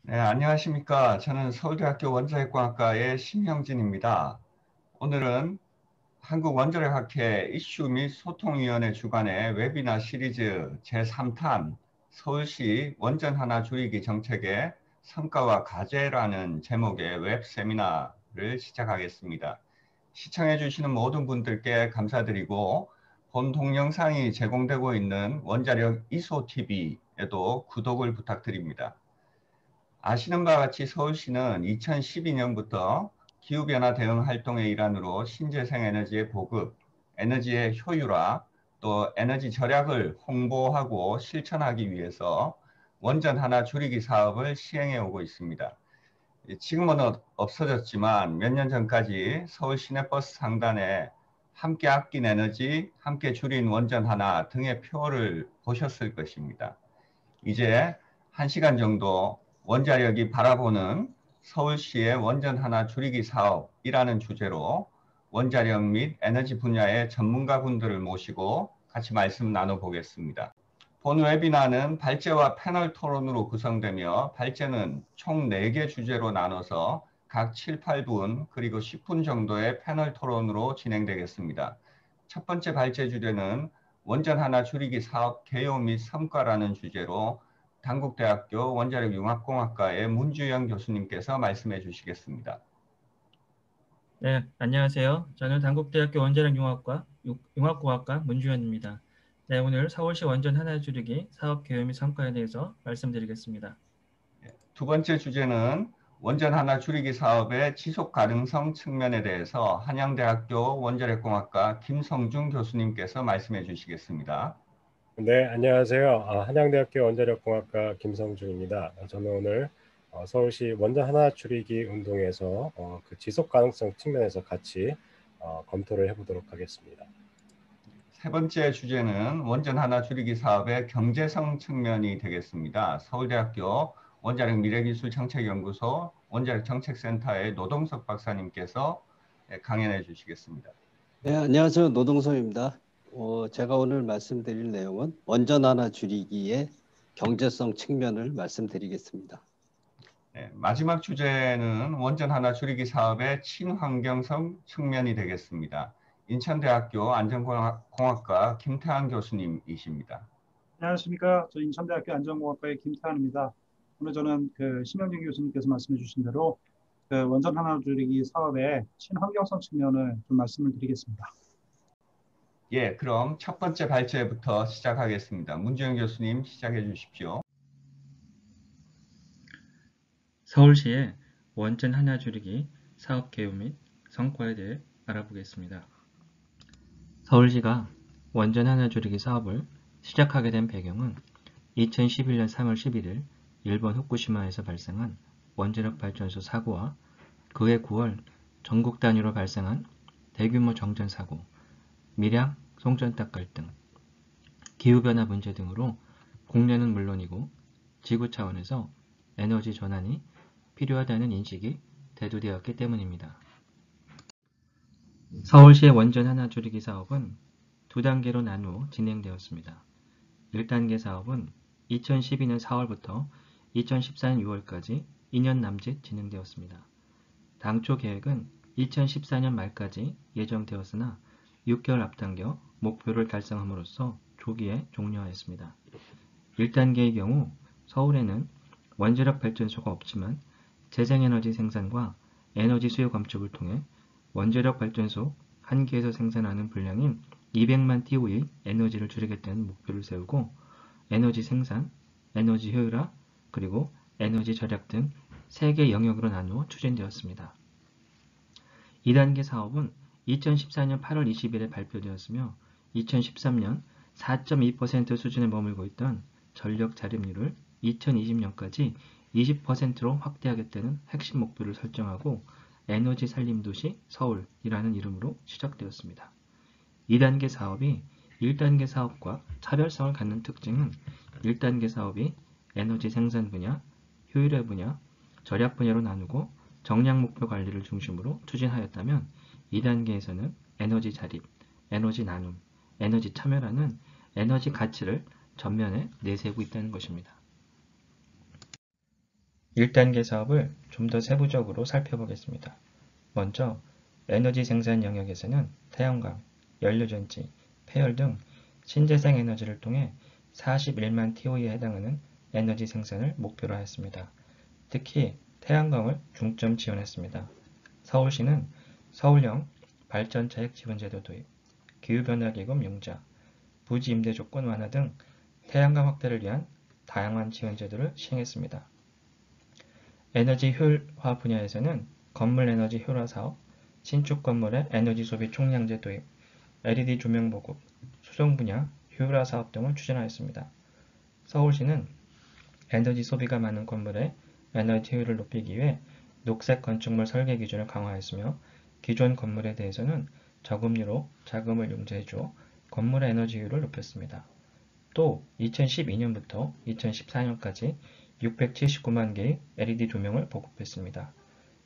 네, 안녕하십니까. 저는 서울대학교 원자력공학과의 심형진입니다. 오늘은 한국원자력학회 이슈 및 소통위원회 주관의 웨비나 시리즈 제3탄 서울시 원전 하나 줄이기 정책의 성과와 과제라는 제목의 웹 세미나를 시작하겠습니다. 시청해 주시는 모든 분들께 감사드리고 본 동영상이 제공되고 있는 원자력 이소TV에도 구독을 부탁드립니다. 아시는 바와 같이 서울시는 2012년부터 기후변화 대응 활동의 일환으로 신재생에너지의 보급, 에너지의 효율화, 또 에너지 절약을 홍보하고 실천하기 위해서 원전 하나 줄이기 사업을 시행해 오고 있습니다. 지금은 없어졌지만 몇 년 전까지 서울 시내버스 상단에 함께 아낀 에너지, 함께 줄인 원전 하나 등의 표를 보셨을 것입니다. 이제 1시간 정도 원자력이 바라보는 서울시의 원전 하나 줄이기 사업이라는 주제로 원자력 및 에너지 분야의 전문가분들을 모시고 같이 말씀 나눠보겠습니다. 본 웨비나는 발제와 패널 토론으로 구성되며 발제는 총 4개 주제로 나눠서 각 7, 8분 그리고 10분 정도의 패널 토론으로 진행되겠습니다. 첫 번째 발제 주제는 원전 하나 줄이기 사업 개요 및 성과라는 주제로 단국대학교 원자력융합공학과의 문주영 교수님께서 말씀해 주시겠습니다. 네, 안녕하세요. 저는 단국대학교 원자력융합과 융합공학과 문주현입니다. 네, 오늘 서울시 원전 하나 줄이기 사업 계획 및 성과에 대해서 말씀드리겠습니다. 두 번째 주제는 원전 하나 줄이기 사업의 지속 가능성 측면에 대해서 한양대학교 원자력공학과 김성중 교수님께서 말씀해 주시겠습니다. 네, 안녕하세요. 한양대학교 원자력공학과 김성중입니다. 저는 오늘 서울시 원전 하나 줄이기 운동에서 그 지속 가능성 측면에서 같이 검토를 해보도록 하겠습니다. 세 번째 주제는 원전 하나 줄이기 사업의 경제성 측면이 되겠습니다. 서울대학교 원자력 미래기술 정책연구소 원자력 정책센터의 노동석 박사님께서 강연해 주시겠습니다. 네, 안녕하세요. 노동섭입니다. 제가 오늘 말씀드릴 내용은 원전 하나 줄이기의 경제성 측면을 말씀드리겠습니다. 네, 마지막 주제는 원전 하나 줄이기 사업의 친환경성 측면이 되겠습니다. 인천대학교 안전공학과 김태환 교수님이십니다. 안녕하십니까. 저 인천대학교 안전공학과의 김태환입니다. 오늘 저는 심영진 교수님께서 말씀해 주신 대로 원전 하나 줄이기 사업의 친환경성 측면을 좀 말씀을 드리겠습니다. 예, 그럼 첫 번째 발제부터 시작하겠습니다. 문주영 교수님 시작해 주십시오. 서울시의 원전 하나 줄이기 사업 계획 및 성과에 대해 알아보겠습니다. 서울시가 원전 하나 줄이기 사업을 시작하게 된 배경은 2011년 3월 11일 일본 후쿠시마에서 발생한 원자력 발전소 사고와 그해 9월 전국 단위로 발생한 대규모 정전 사고, 밀양, 송전탑 갈등, 기후변화 문제 등으로 국내는 물론이고 지구 차원에서 에너지 전환이 필요하다는 인식이 대두되었기 때문입니다. 서울시의 원전 하나 줄이기 사업은 두 단계로 나누어 진행되었습니다. 1단계 사업은 2012년 4월부터 2014년 6월까지 2년 남짓 진행되었습니다. 당초 계획은 2014년 말까지 예정되었으나 6개월 앞당겨 목표를 달성함으로써 조기에 종료하였습니다. 1단계의 경우 서울에는 원자력 발전소가 없지만 재생에너지 생산과 에너지 수요 감축을 통해 원자력 발전소 1개에서 생산하는 분량인 200만 TO의 에너지를 줄이겠다는 목표를 세우고 에너지 생산, 에너지 효율화, 그리고 에너지 절약 등 3개 영역으로 나누어 추진되었습니다. 2단계 사업은 2014년 8월 20일에 발표되었으며 2013년 4.2% 수준에 머물고 있던 전력 자립률을 2020년까지 20%로 확대하겠다는 핵심 목표를 설정하고 에너지 살림 도시 서울이라는 이름으로 시작되었습니다. 2단계 사업이 1단계 사업과 차별성을 갖는 특징은 1단계 사업이 에너지 생산 분야, 효율화 분야, 절약 분야로 나누고 정량 목표 관리를 중심으로 추진하였다면 2단계에서는 에너지 자립, 에너지 나눔, 에너지 참여라는 에너지 가치를 전면에 내세우고 있다는 것입니다. 1단계 사업을 좀 더 세부적으로 살펴보겠습니다. 먼저 에너지 생산 영역에서는 태양광, 연료전지, 폐열 등 신재생 에너지를 통해 41만 TOE에 해당하는 에너지 생산을 목표로 하였습니다. 특히 태양광을 중점 지원했습니다. 서울시는 서울형 발전차액 지원제도 도입, 기후변화기금 융자, 부지 임대 조건 완화 등 태양광 확대를 위한 다양한 지원 제도를 시행했습니다. 에너지 효율화 분야에서는 건물 에너지 효율화 사업, 신축 건물의 에너지 소비 총량제 도입, LED 조명 보급, 수송 분야 효율화 사업 등을 추진하였습니다. 서울시는 에너지 소비가 많은 건물의 에너지 효율을 높이기 위해 녹색 건축물 설계 기준을 강화했으며 기존 건물에 대해서는 저금리로 자금을 융자해주어 건물의 에너지 효율을 높였습니다. 또 2012년부터 2014년까지 679만 개의 LED 조명을 보급했습니다.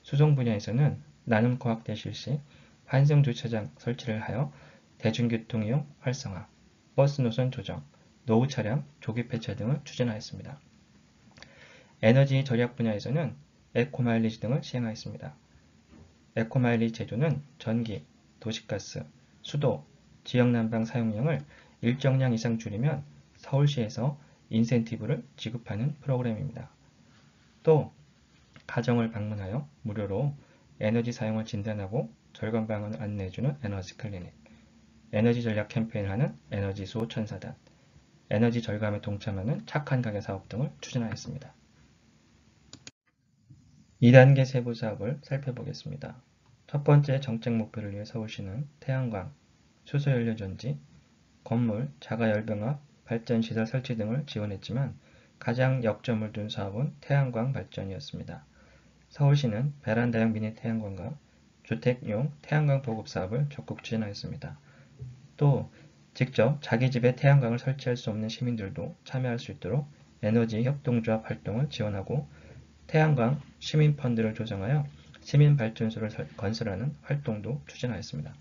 수송 분야에서는 나눔코 확대 실시, 환승 주차장 설치를 하여 대중교통 이용 활성화, 버스 노선 조정, 노후 차량 조기 폐차 등을 추진하였습니다. 에너지 절약 분야에서는 에코마일리지 등을 시행하였습니다. 에코마일리지 제도는 전기, 도시가스, 수도, 지역난방 사용량을 일정량 이상 줄이면 서울시에서 인센티브를 지급하는 프로그램입니다. 또 가정을 방문하여 무료로 에너지 사용을 진단하고 절감 방안을 안내해주는 에너지 클리닉, 에너지 전략 캠페인을 하는 에너지 수호 천사단, 에너지 절감에 동참하는 착한 가게 사업 등을 추진하였습니다. 2단계 세부 사업을 살펴보겠습니다. 첫 번째 정책 목표를 위해 서울시는 태양광, 수소연료전지, 건물, 자가열병합, 발전시설 설치 등을 지원했지만 가장 역점을 둔 사업은 태양광 발전이었습니다. 서울시는 베란다형 미니 태양광과 주택용 태양광 보급 사업을 적극 추진하였습니다. 또 직접 자기 집에 태양광을 설치할 수 없는 시민들도 참여할 수 있도록 에너지 협동조합 활동을 지원하고 태양광 시민펀드를 조성하여 시민발전소를 건설하는 활동도 추진하였습니다.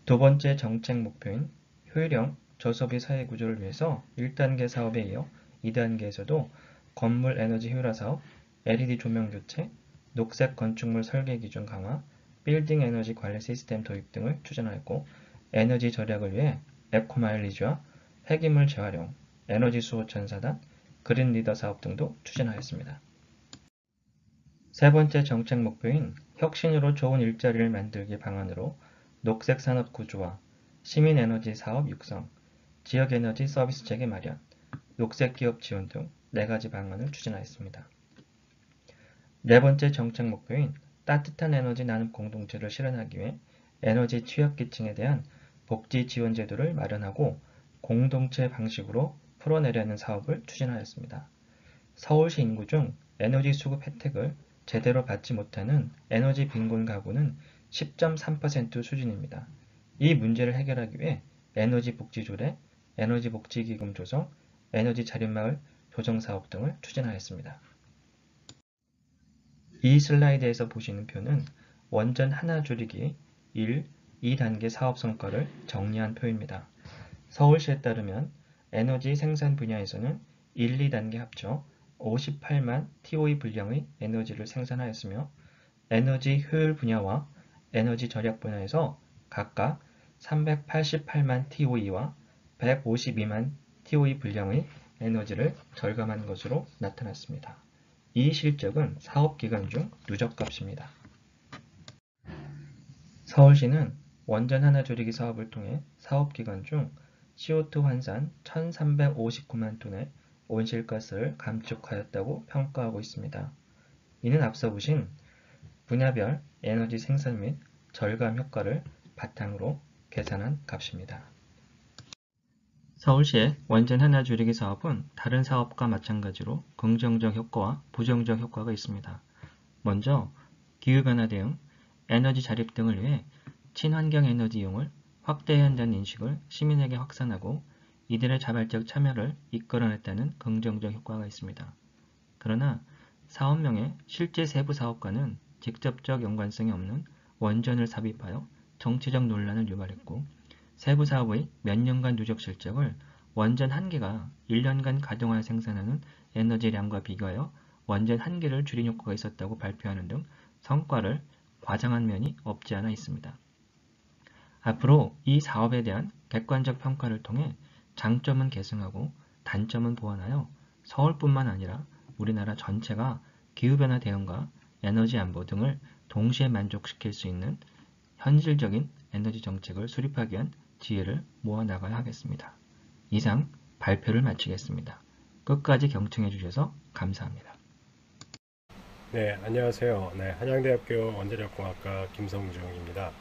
두 번째 정책 목표인 효율형 저소비 사회구조를 위해서 1단계 사업에 이어 2단계에서도 건물 에너지 효율화 사업, LED 조명 교체, 녹색 건축물 설계 기준 강화, 빌딩 에너지 관리 시스템 도입 등을 추진하였고 에너지 절약을 위해 에코마일리지와 폐기물 재활용, 에너지 수호 천사단, 그린 리더 사업 등도 추진하였습니다. 세 번째 정책 목표인 혁신으로 좋은 일자리를 만들기 방안으로 녹색 산업 구조화, 시민 에너지 사업 육성, 지역 에너지 서비스 체계 마련, 녹색 기업 지원 등 4가지 방안을 추진하였습니다. 네 번째 정책 목표인 따뜻한 에너지 나눔 공동체를 실현하기 위해 에너지 취약계층에 대한 복지 지원 제도를 마련하고 공동체 방식으로 풀어내려는 사업을 추진하였습니다. 서울시 인구 중 에너지 수급 혜택을 제대로 받지 못하는 에너지 빈곤 가구는 10.3% 수준입니다. 이 문제를 해결하기 위해 에너지 복지 조례, 에너지 복지 기금 조성, 에너지 자립마을 조정 사업 등을 추진하였습니다. 이 슬라이드에서 보시는 표는 원전 하나 줄이기 1, 2단계 사업 성과를 정리한 표입니다. 서울시에 따르면 에너지 생산 분야에서는 1, 2단계 합쳐 58만 TOE 분량의 에너지를 생산하였으며 에너지 효율 분야와 에너지 절약 분야에서 각각 388만 TOE와 152만 TOE 분량의 에너지를 절감한 것으로 나타났습니다. 이 실적은 사업기간 중 누적값입니다. 서울시는 원전 하나 줄이기 사업을 통해 사업기간 중 CO2 환산 1359만 톤의 온실가스를 감축하였다고 평가하고 있습니다. 이는 앞서 보신 분야별 에너지 생산 및 절감 효과를 바탕으로 계산한 값입니다. 서울시의 원전 하나 줄이기 사업은 다른 사업과 마찬가지로 긍정적 효과와 부정적 효과가 있습니다. 먼저 기후변화 대응, 에너지 자립 등을 위해 친환경 에너지 이용을 확대해야 한다는 인식을 시민에게 확산하고 이들의 자발적 참여를 이끌어냈다는 긍정적 효과가 있습니다. 그러나 사업명의 실제 세부 사업과는 직접적 연관성이 없는 원전을 삽입하여 정치적 논란을 유발했고 세부 사업의 몇 년간 누적 실적을 원전 한 개가 1년간 가동하여 생산하는 에너지량과 비교하여 원전 1개를 줄인 효과가 있었다고 발표하는 등 성과를 과장한 면이 없지 않아 있습니다. 앞으로 이 사업에 대한 객관적 평가를 통해 장점은 계승하고 단점은 보완하여 서울뿐만 아니라 우리나라 전체가 기후변화 대응과 에너지 안보 등을 동시에 만족시킬 수 있는 현실적인 에너지 정책을 수립하기 위한 지혜를 모아나가야 하겠습니다. 이상 발표를 마치겠습니다. 끝까지 경청해 주셔서 감사합니다. 네, 안녕하세요. 네, 한양대학교 원자력공학과 김성중입니다.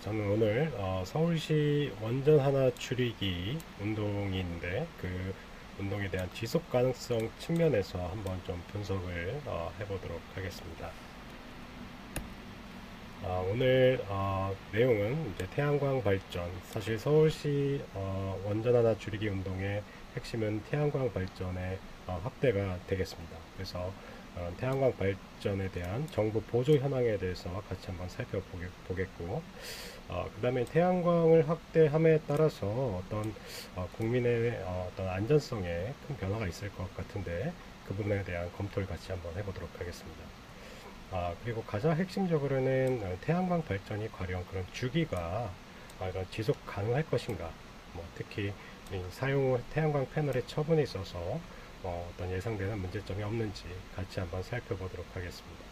저는 오늘 서울시 원전 하나 줄이기 운동인데 그 운동에 대한 지속 가능성 측면에서 한번 좀 분석을 해보도록 하겠습니다. 오늘 내용은 이제 태양광 발전, 사실 서울시 원전 하나 줄이기 운동의 핵심은 태양광 발전의 확대가 되겠습니다. 그래서 태양광 발전에 대한 정부 보조 현황에 대해서 같이 한번 살펴보겠고, 그 다음에 태양광을 확대함에 따라서 어떤 국민의 어떤 안전성에 큰 변화가 있을 것 같은데 그 부분에 대한 검토를 같이 한번 해보도록 하겠습니다. 그리고 가장 핵심적으로는 태양광 발전이 과연 그런 주기가 지속 가능할 것인가, 특히 사용 후 태양광 패널의 처분에 있어서 어떤 예상되는 문제점이 없는지 같이 한번 살펴보도록 하겠습니다.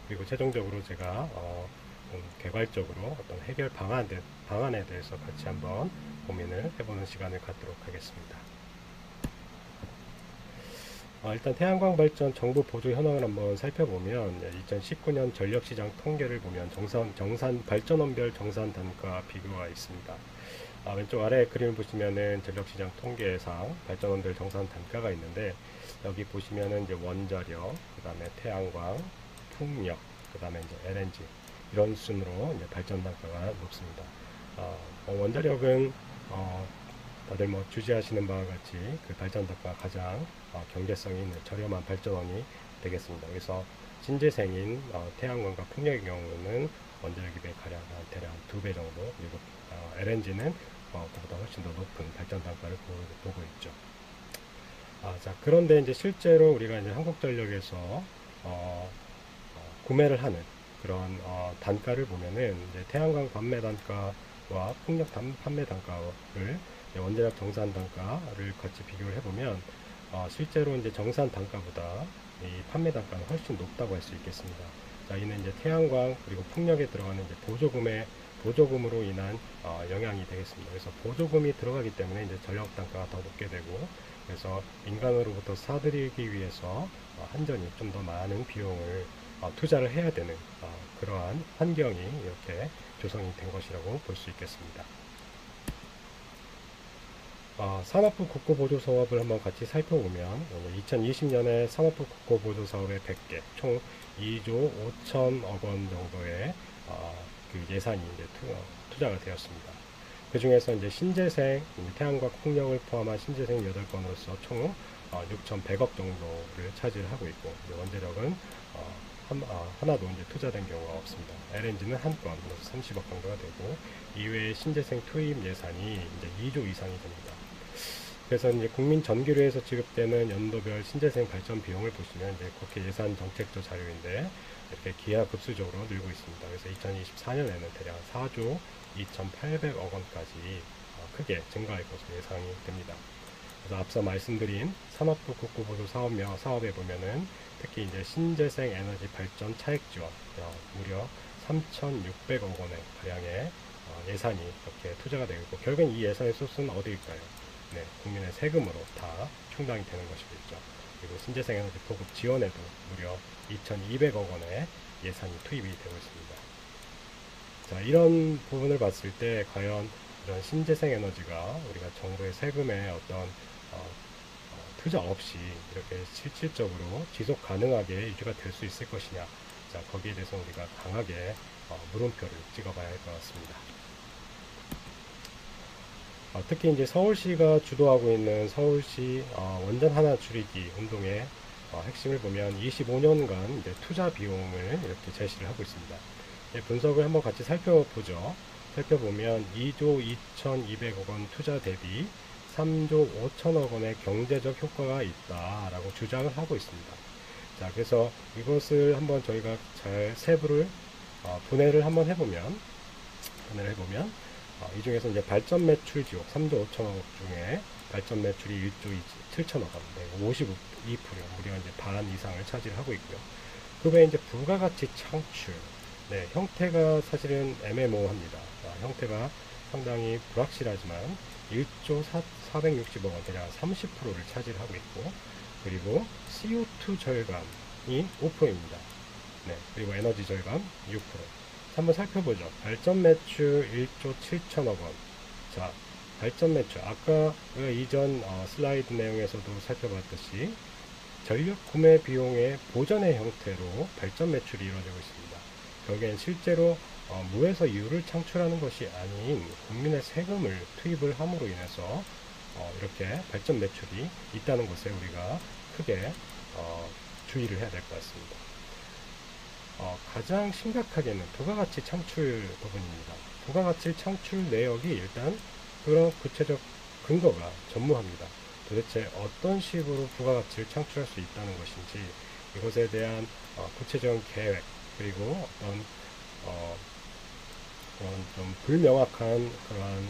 그리고 최종적으로 제가 개괄적으로 어떤 해결 방안에 대해서 같이 한번 고민을 해보는 시간을 갖도록 하겠습니다. 일단 태양광 발전 정부 보조 현황을 한번 살펴보면 2019년 전력시장 통계를 보면 정산 발전원별 정산 단가 비교가 있습니다. 왼쪽 아래 그림을 보시면은 전력시장 통계상 발전원별 정산 단가가 있는데, 여기 보시면은 이제 원자력, 그 다음에 태양광, 풍력, 그 다음에 이제 LNG 이런 순으로 이제 발전 단가가 높습니다. 원자력은 다들 주지하시는 바와 같이 그 발전 단가가 가장 경제성이 있는 저렴한 발전원이 되겠습니다. 그래서 신재생인 태양광과 풍력의 경우는 원자력에 비해 가량 대략 2배 정도, 그리고 LNG는 그보다 훨씬 더 높은 발전 단가를 보고 있죠. 자, 그런데 이제 실제로 우리가 이제 한국전력에서 구매를 하는 그런 단가를 보면은 이제 태양광 판매 단가와 풍력 판매 단가를 원자력 정산 단가를 같이 비교를 해보면 실제로 이제 정산 단가보다 이 판매 단가는 훨씬 높다고 할 수 있겠습니다. 자, 이는 이제 태양광 그리고 풍력에 들어가는 이제 보조금으로 인한 영향이 되겠습니다. 그래서 보조금이 들어가기 때문에 이제 전력 단가가 더 높게 되고, 그래서 민간으로부터 사들이기 위해서 한전이 좀 더 많은 비용을 투자를 해야 되는 그러한 환경이 이렇게 조성이 된 것이라고 볼 수 있겠습니다. 산업부 국고보조 사업을 한번 같이 살펴보면 2020년에 산업부 국고보조 사업의 100개, 총 2조 5천억 원 정도의 그 예산이 이제 투자가 되었습니다. 그 중에서 이제 신재생, 태양광 풍력을 포함한 신재생 8건으로서 총 6,100억 정도를 차지하고 있고, 원자력은 하나도 이제 투자된 경우가 없습니다. LNG는 1건, 30억 정도가 되고, 이외에 신재생 투입 예산이 이제 2조 이상이 됩니다. 그래서 이제 국민 전기료에서 지급되는 연도별 신재생 발전 비용을 보시면 이제 국회 예산 정책조 자료인데 이렇게 기하급수적으로 늘고 있습니다. 그래서 2024년에는 대략 4조 2,800억 원까지 크게 증가할 것으로 예상이 됩니다. 그래서 앞서 말씀드린 산업부 국고보조 사업에 보면은 특히 이제 신재생 에너지 발전 차액 지원 무려 3,600억 원의 가량의 예산이 이렇게 투자가 되고 있고, 결국엔 이 예산의 소스는 어디일까요? 네, 국민의 세금으로 다 충당이 되는 것이겠죠. 그리고 신재생 에너지 보급 지원에도 무려 2,200억 원의 예산이 투입이 되고 있습니다. 자, 이런 부분을 봤을 때 과연 이런 신재생 에너지가 우리가 정부의 세금에 어떤 투자 없이 이렇게 실질적으로 지속 가능하게 유지가 될 수 있을 것이냐, 자, 거기에 대해서 우리가 강하게 물음표를 찍어봐야 할 것 같습니다. 특히 이제 서울시가 주도하고 있는 서울시 원전 하나 줄이기 운동의 핵심을 보면 25년간 이제 투자 비용을 이렇게 제시를 하고 있습니다. 분석을 한번 같이 살펴보죠. 살펴보면 2조 2,200억 원 투자 대비 3조 5천억 원의 경제적 효과가 있다라고 주장을 하고 있습니다. 자, 그래서 이것을 한번 저희가 잘 세부를 분해를 한번 해보면 이 중에서 이제 발전 매출 지역 3조 5천억 중에 발전 매출이 1조 7천억 원, 52%, 무려 이제 반 이상을 차지하고 있고요. 그 외에 이제 부가가치 창출, 형태가 사실은 애매모호합니다. 형태가 상당히 불확실하지만 1조 460억 원, 대략 30%를 차지하고 있고, 그리고 CO2 절감이 5%입니다. 그리고 에너지 절감 6%. 한번 살펴보죠. 발전 매출 1조 7천억 원. 자, 발전 매출. 아까 우리가 이전 슬라이드 내용에서도 살펴봤듯이 전력 구매 비용의 보전의 형태로 발전 매출이 이루어지고 있습니다. 결국엔 실제로 무에서 유를 창출하는 것이 아닌 국민의 세금을 투입을 함으로 인해서 이렇게 발전 매출이 있다는 것에 우리가 크게 주의를 해야 될 것 같습니다. 가장 심각하게는 부가가치 창출 부분입니다. 부가가치 창출 내역이 일단 그런 구체적 근거가 전무합니다. 도대체 어떤 식으로 부가가치를 창출할 수 있다는 것인지, 이것에 대한 구체적인 계획, 그리고 어떤 그런 좀 불명확한 그러한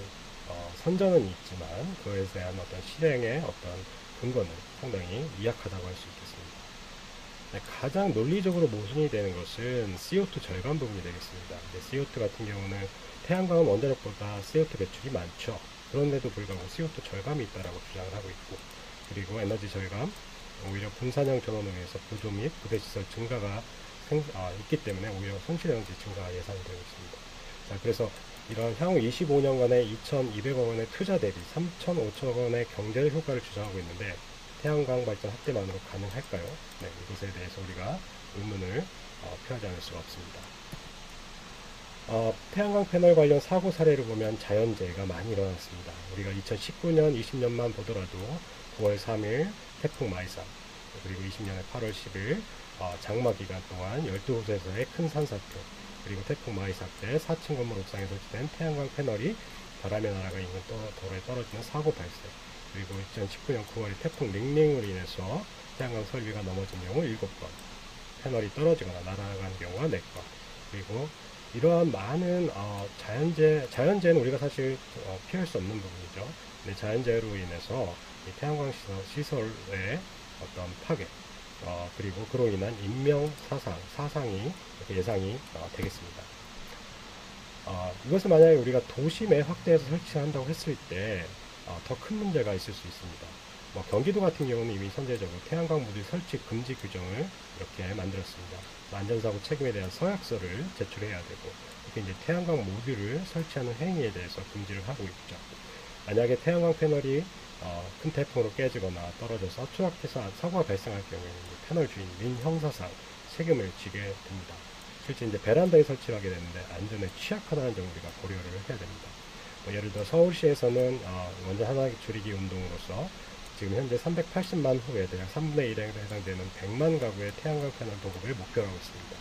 선전은 있지만 그에 대한 어떤 실행의 어떤 근거는 상당히 미약하다고 할 수 있겠습니다. 가장 논리적으로 모순이 되는 것은 CO2 절감 부분이 되겠습니다. CO2 같은 경우는 태양광은 원자력보다 CO2 배출이 많죠. 그런데도 불구하고 CO2 절감이 있다라고 주장을 하고 있고, 그리고 에너지 절감, 오히려 분산형 전원을 위해서 보조 및 부대시설 증가가 있기 때문에 오히려 손실에너지 증가가 예상이 되고 있습니다. 자, 그래서 이런 향후 25년간의 2,200억 원의 투자 대비 3,500억 원의 경제적 효과를 주장하고 있는데, 태양광 발전 확대만으로 가능할까요? 이것에 대해서 우리가 의문을 표하지 않을 수가 없습니다. 태양광 패널 관련 사고 사례를 보면 자연재해가 많이 일어났습니다. 우리가 2019년, 20년만 보더라도 9월 3일 태풍 마이삭, 그리고 20년에 8월 10일 장마 기간 동안 12곳에서의 큰 산사태, 그리고 태풍 마이삭 때 4층 건물 옥상에 설치된 태양광 패널이 바람에 날아가 인근 도로에 떨어지는 사고 발생, 그리고 2019년 9월에 태풍 링링으로 인해서 태양광 설비가 넘어진 경우 7건, 패널이 떨어지거나 날아가는 경우가 4건, 그리고 이러한 많은 자연재해는 우리가 사실 피할 수 없는 부분이죠. 근데 자연재해로 인해서 이 태양광 시설의 어떤 파괴, 그리고 그로 인한 인명 사상이 예상이 되겠습니다. 이것을 만약에 우리가 도심에 확대해서 설치한다고 했을 때 더 큰 문제가 있을 수 있습니다. 경기도 같은 경우는 이미 선제적으로 태양광 모듈 설치 금지 규정을 이렇게 만들었습니다. 안전사고 책임에 대한 서약서를 제출해야 되고, 이렇게 이제 태양광 모듈을 설치하는 행위에 대해서 금지를 하고 있죠. 만약에 태양광 패널이 큰 태풍으로 깨지거나 떨어져서 추락해서 사고가 발생할 경우에는 패널 주인 민 형사상 책임을 지게 됩니다. 실제 이제 베란다에 설치를 하게 되는데 안전에 취약하다는 점을 우리가 고려를 해야 됩니다. 예를 들어 서울시에서는 원전 하나 줄이기 운동으로서 지금 현재 380만 호에 대략 3분의 1에 해당되는 100만 가구의 태양광 패널 보급을 목표로 하고 있습니다.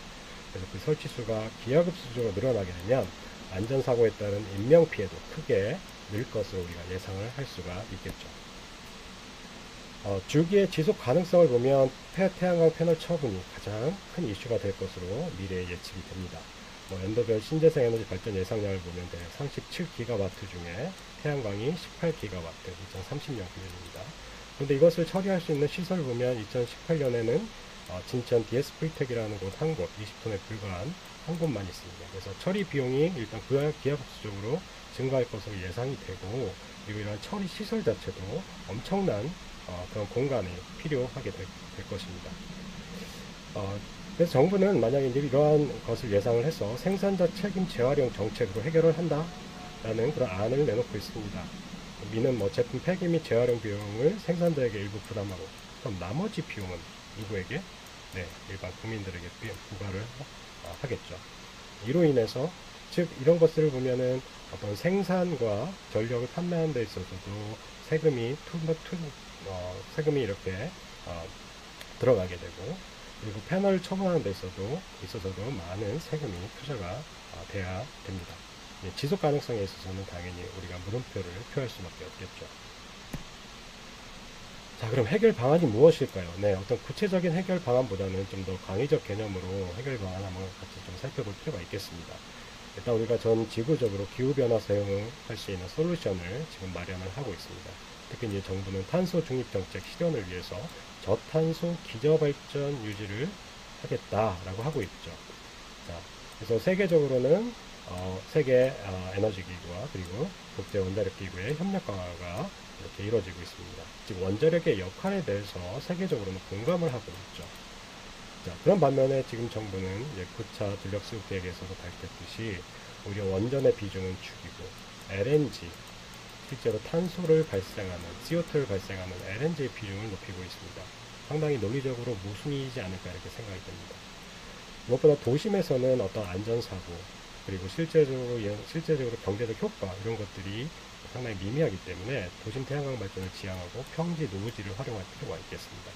그래서 그 설치 수가 기하급수적으로 늘어나게 되면 안전사고에 따른 인명피해도 크게 늘 것으로 우리가 예상을 할 수가 있겠죠. 줄기의 지속 가능성을 보면 태양광 패널 처분이 가장 큰 이슈가 될 것으로 미래에 예측이 됩니다. 연도별 신재생 에너지 발전 예상량을 보면 대략 37GW 중에 태양광이 18GW, 2030년 기준입니다. 그런데 이것을 처리할 수 있는 시설을 보면 2018년에는 진천 DS프리텍이라는 곳 한 곳, 20톤에 불과한 한 곳만 있습니다. 그래서 처리 비용이 일단 기하급수적으로 증가할 것으로 예상이 되고, 그리고 이러한 처리 시설 자체도 엄청난 그런 공간이 필요하게 될 것입니다. 그래서 정부는 만약에 이러한 것을 예상을 해서 생산자 책임 재활용 정책으로 해결을 한다라는 그런 안을 내놓고 있습니다. 미는 제품 폐기 및 재활용 비용을 생산자에게 일부 부담하고, 그럼 나머지 비용은 누구에게? 일반 국민들에게 부과를 하겠죠. 이로 인해서 즉 이런 것들을 보면은 어떤 생산과 전력을 판매하는 데 있어서도 세금이 이렇게 들어가게 되고, 그리고 패널 처분하는 데 있어서도 많은 세금이 투자가 돼야 됩니다. 지속 가능성에 있어서는 당연히 우리가 물음표를 표할 수밖에 없겠죠. 자, 그럼 해결 방안이 무엇일까요? 네, 어떤 구체적인 해결 방안보다는 좀 더 광의적 개념으로 해결 방안 한번 같이 좀 살펴볼 필요가 있겠습니다. 일단 우리가 전 지구적으로 기후변화 대응할 수 있는 솔루션을 지금 마련을 하고 있습니다. 특히 이제 정부는 탄소 중립 정책 실현을 위해서 저탄소 기저발전 유지를 하겠다라고 하고 있죠. 자, 그래서 세계적으로는 세계 에너지 기구와 그리고 국제 원자력 기구의 협력 강화가 이렇게 이루어지고 있습니다. 즉 원자력의 역할에 대해서 세계적으로는 공감을 하고 있죠. 자, 그런 반면에 지금 정부는 이제 9차 전력수급 계획에서도 밝혔듯이 오히려 원전의 비중은 죽이고 LNG, 실제로 탄소를 발생하는 CO2를 발생하는 LNG의 비중을 높이고 있습니다. 상당히 논리적으로 모순이지 않을까 이렇게 생각이 됩니다. 무엇보다 도심에서는 어떤 안전사고 그리고 실제적으로 경제적 효과 이런 것들이 상당히 미미하기 때문에 도심 태양광 발전을 지향하고 평지 노지를 활용할 필요가 있겠습니다.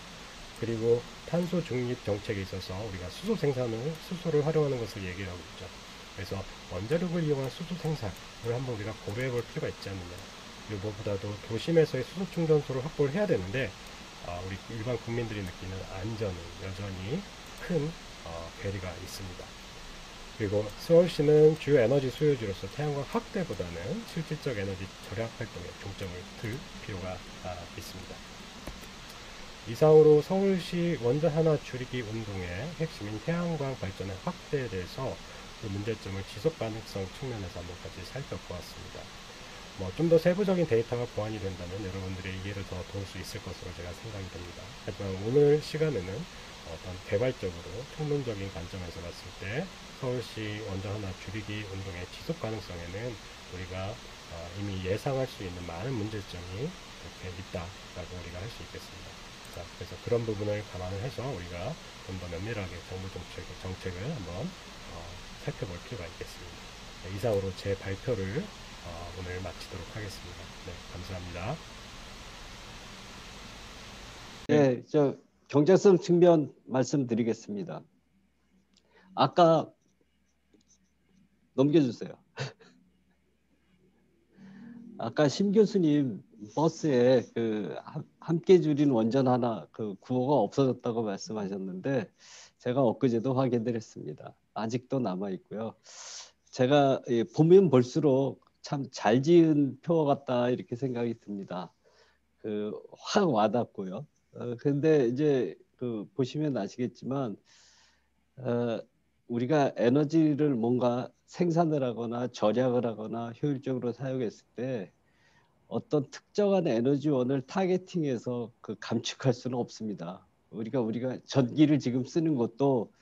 그리고 탄소 중립 정책에 있어서 우리가 수소를 활용하는 것을 얘기하고 있죠. 그래서 원자력을 이용한 수소 생산을 한번 우리가 고려해 볼 필요가 있지 않느냐. 그리고 무엇보다도 도심에서의 수소 충전소를 확보를 해야 되는데 우리 일반 국민들이 느끼는 안전은 여전히 큰 괴리가 있습니다. 그리고 서울시는 주요 에너지 수요지로서 태양광 확대보다는 실질적 에너지 절약 활동에 중점을 둘 필요가 있습니다. 이상으로 서울시 원전 하나 줄이기 운동의 핵심인 태양광 발전의 확대에 대해서 그 문제점을 지속 가능성 측면에서 한번까지 살펴보았습니다. 좀 더 세부적인 데이터가 보완이 된다면 여러분들의 이해를 더 도울 수 있을 것으로 제가 생각이 됩니다. 하지만 오늘 시간에는 어떤 개발적으로 총론적인 관점에서 봤을 때 서울시 원전 하나 줄이기 운동의 지속 가능성에는 우리가 이미 예상할 수 있는 많은 문제점이 이렇게 있다라고 우리가 할 수 있겠습니다. 자, 그래서 그런 부분을 감안을 해서 우리가 좀 더 면밀하게 정부 정책을 한번 살펴볼 필요가 있겠습니다. 네, 이상으로 제 발표를 오늘 마치도록 하겠습니다. 네, 감사합니다. 네, 저 경제성 측면 말씀드리겠습니다. 아까 넘겨주세요. 아까 심 교수님 버스에 그 함께 줄인 원전 하나 그 구호가 없어졌다고 말씀하셨는데 제가 엊그제도 확인을 했습니다. 아직도 남아 있고요. 제가 보면 볼수록 참 잘 지은 표 같다 이렇게 생각이 듭니다. 그 확 와닿고요. 근데 이제 그 보시면 아시겠지만 우리가 에너지를 뭔가 생산을 하거나 절약을 하거나 효율적으로 사용했을 때 어떤 특정한 에너지원을 타겟팅해서 그 감축할 수는 없습니다. 우리가 전기를 지금 쓰는 것도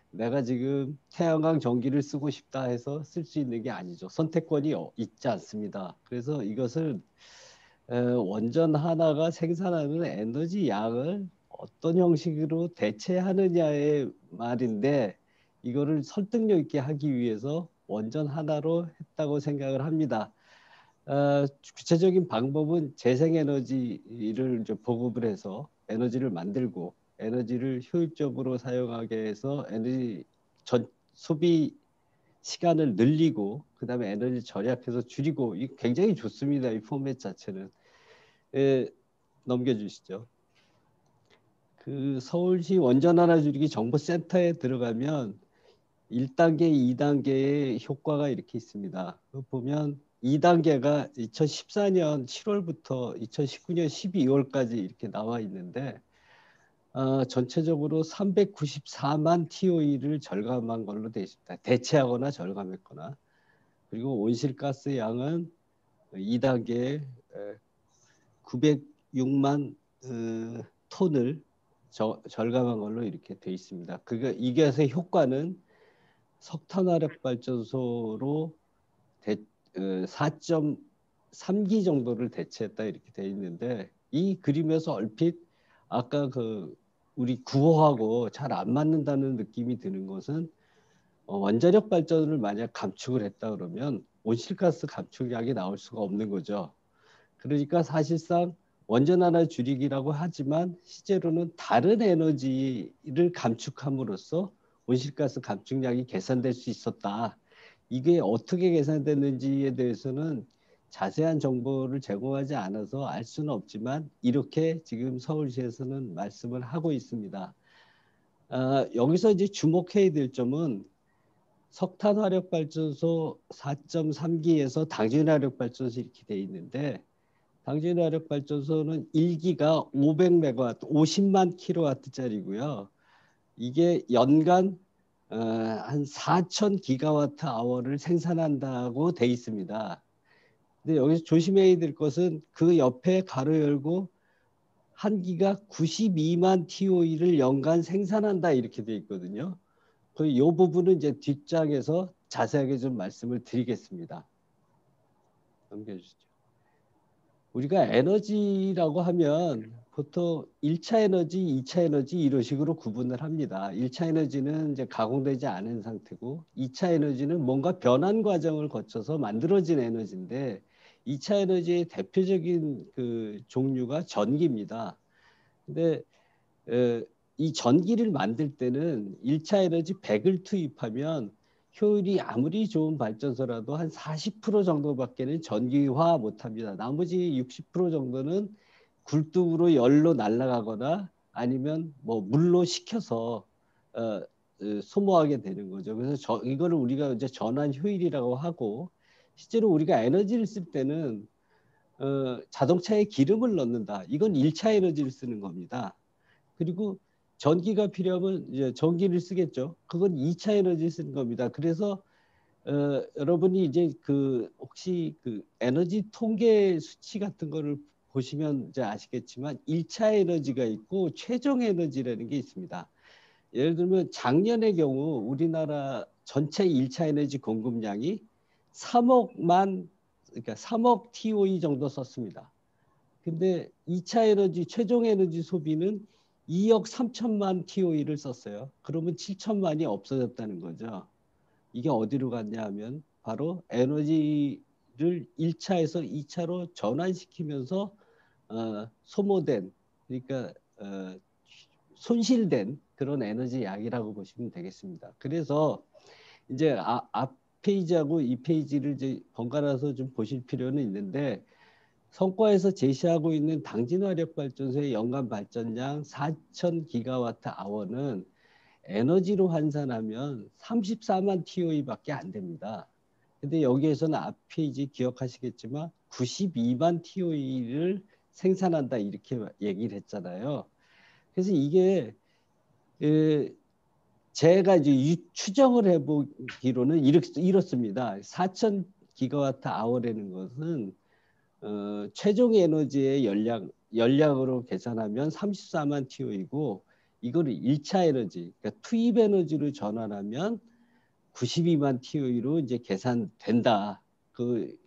내가 지금 태양광 전기를 쓰고 싶다 해서 쓸 수 있는 게 아니죠. 선택권이 있지 않습니다. 그래서 이것을 원전 하나가 생산하는 에너지 양을 어떤 형식으로 대체하느냐의 말인데 이거를 설득력 있게 하기 위해서 원전 하나로 했다고 생각을 합니다. 구체적인 방법은 재생에너지를 이제 보급을 해서 에너지를 만들고 에너지를 효율적으로 사용하게 해서 에너지 소비 시간을 늘리고 그 다음에 에너지 절약해서 줄이고 이 굉장히 좋습니다. 이 포맷 자체는. 넘겨주시죠. 그 서울시 원전 하나 줄이기 정보센터에 들어가면 1단계, 2단계의 효과가 이렇게 있습니다. 보면 2단계가 2014년 7월부터 2019년 12월까지 이렇게 나와 있는데 전체적으로 394만 TOE를 절감한 걸로 되어 있습니다. 대체하거나 절감했거나. 그리고 온실가스 양은 2단계에 906만 톤을 절감한 걸로 이렇게 되어 있습니다. 이것의 효과는 석탄화력 발전소로 4.3기 정도를 대체했다 이렇게 되어 있는데 이 그림에서 얼핏 아까 그 우리 구호하고 잘 안 맞는다는 느낌이 드는 것은 원자력 발전을 만약 감축을 했다 그러면 온실가스 감축량이 나올 수가 없는 거죠. 그러니까 사실상 원전 하나 줄이기라고 하지만 실제로는 다른 에너지를 감축함으로써 온실가스 감축량이 개선될 수 있었다. 이게 어떻게 계산됐는지에 대해서는 자세한 정보를 제공하지 않아서 알 수는 없지만 이렇게 지금 서울시에서는 말씀을 하고 있습니다. 여기서 이제 주목해야 될 점은 석탄 화력 발전소 4.3기에서 당진 화력 발전소 이렇게 돼 있는데, 당진 화력 발전소는 1기가 500메가와트, 50만 킬로와트짜리고요. 이게 연간 한 4천 기가와트 아워를 생산한다고 돼 있습니다. 근데 여기서 조심해야 될 것은 그 옆에 가로 열고 한 기가 92만 TOE를 연간 생산한다 이렇게 돼 있거든요. 이 부분은 이제 뒷장에서 자세하게 좀 말씀을 드리겠습니다. 넘겨주시죠. 우리가 에너지라고 하면 보통 1차 에너지, 2차 에너지 이런 식으로 구분을 합니다. 1차 에너지는 이제 가공되지 않은 상태고 2차 에너지는 뭔가 변환 과정을 거쳐서 만들어진 에너지인데 2차 에너지의 대표적인 그 종류가 전기입니다. 근데 이 전기를 만들 때는 1차 에너지 100을 투입하면 효율이 아무리 좋은 발전소라도 한 40% 정도밖에는 전기화 못합니다. 나머지 60% 정도는 굴뚝으로 열로 날아가거나 아니면 뭐 물로 식혀서 소모하게 되는 거죠. 그래서 이거를 우리가 이제 전환 효율이라고 하고, 실제로 우리가 에너지를 쓸 때는 자동차에 기름을 넣는다. 이건 1차 에너지를 쓰는 겁니다. 그리고 전기가 필요하면 이제 전기를 쓰겠죠. 그건 2차 에너지 쓰는 겁니다. 그래서 여러분이 이제 혹시 에너지 통계 수치 같은 거를 보시면 이제 아시겠지만 1차 에너지가 있고 최종 에너지라는 게 있습니다. 예를 들면 작년의 경우 우리나라 전체 1차 에너지 공급량이 3억 TOE 정도 썼습니다. 근데 2차 에너지, 최종 에너지 소비는 2억 3천만 TOE를 썼어요. 그러면 7천만이 없어졌다는 거죠. 이게 어디로 갔냐 하면 바로 에너지를 1차에서 2차로 전환시키면서 소모된, 그러니까 손실된 그런 에너지 양이라고 보시면 되겠습니다. 그래서 이제 앞 페이지하고 이 페이지를 이제 번갈아서 좀 보실 필요는 있는데, 성과에서 제시하고 있는 당진화력발전소의 연간 발전량 4천 기가와트 아워는 에너지로 환산하면 34만 TOE밖에 안 됩니다. 근데 여기에서는 앞 페이지 기억하시겠지만 92만 TOE를 생산한다 이렇게 얘기를 했잖아요. 그래서 이게 제가 이제 추정을 해보기로는 이렇습니다. 4천 기가와트 아워라는 것은 최종 에너지의 연량으로 계산하면 34만 TO이고, 이거를 1차 에너지, 그러니까 투입 에너지로 전환하면 92만 TO로 이제 계산된다.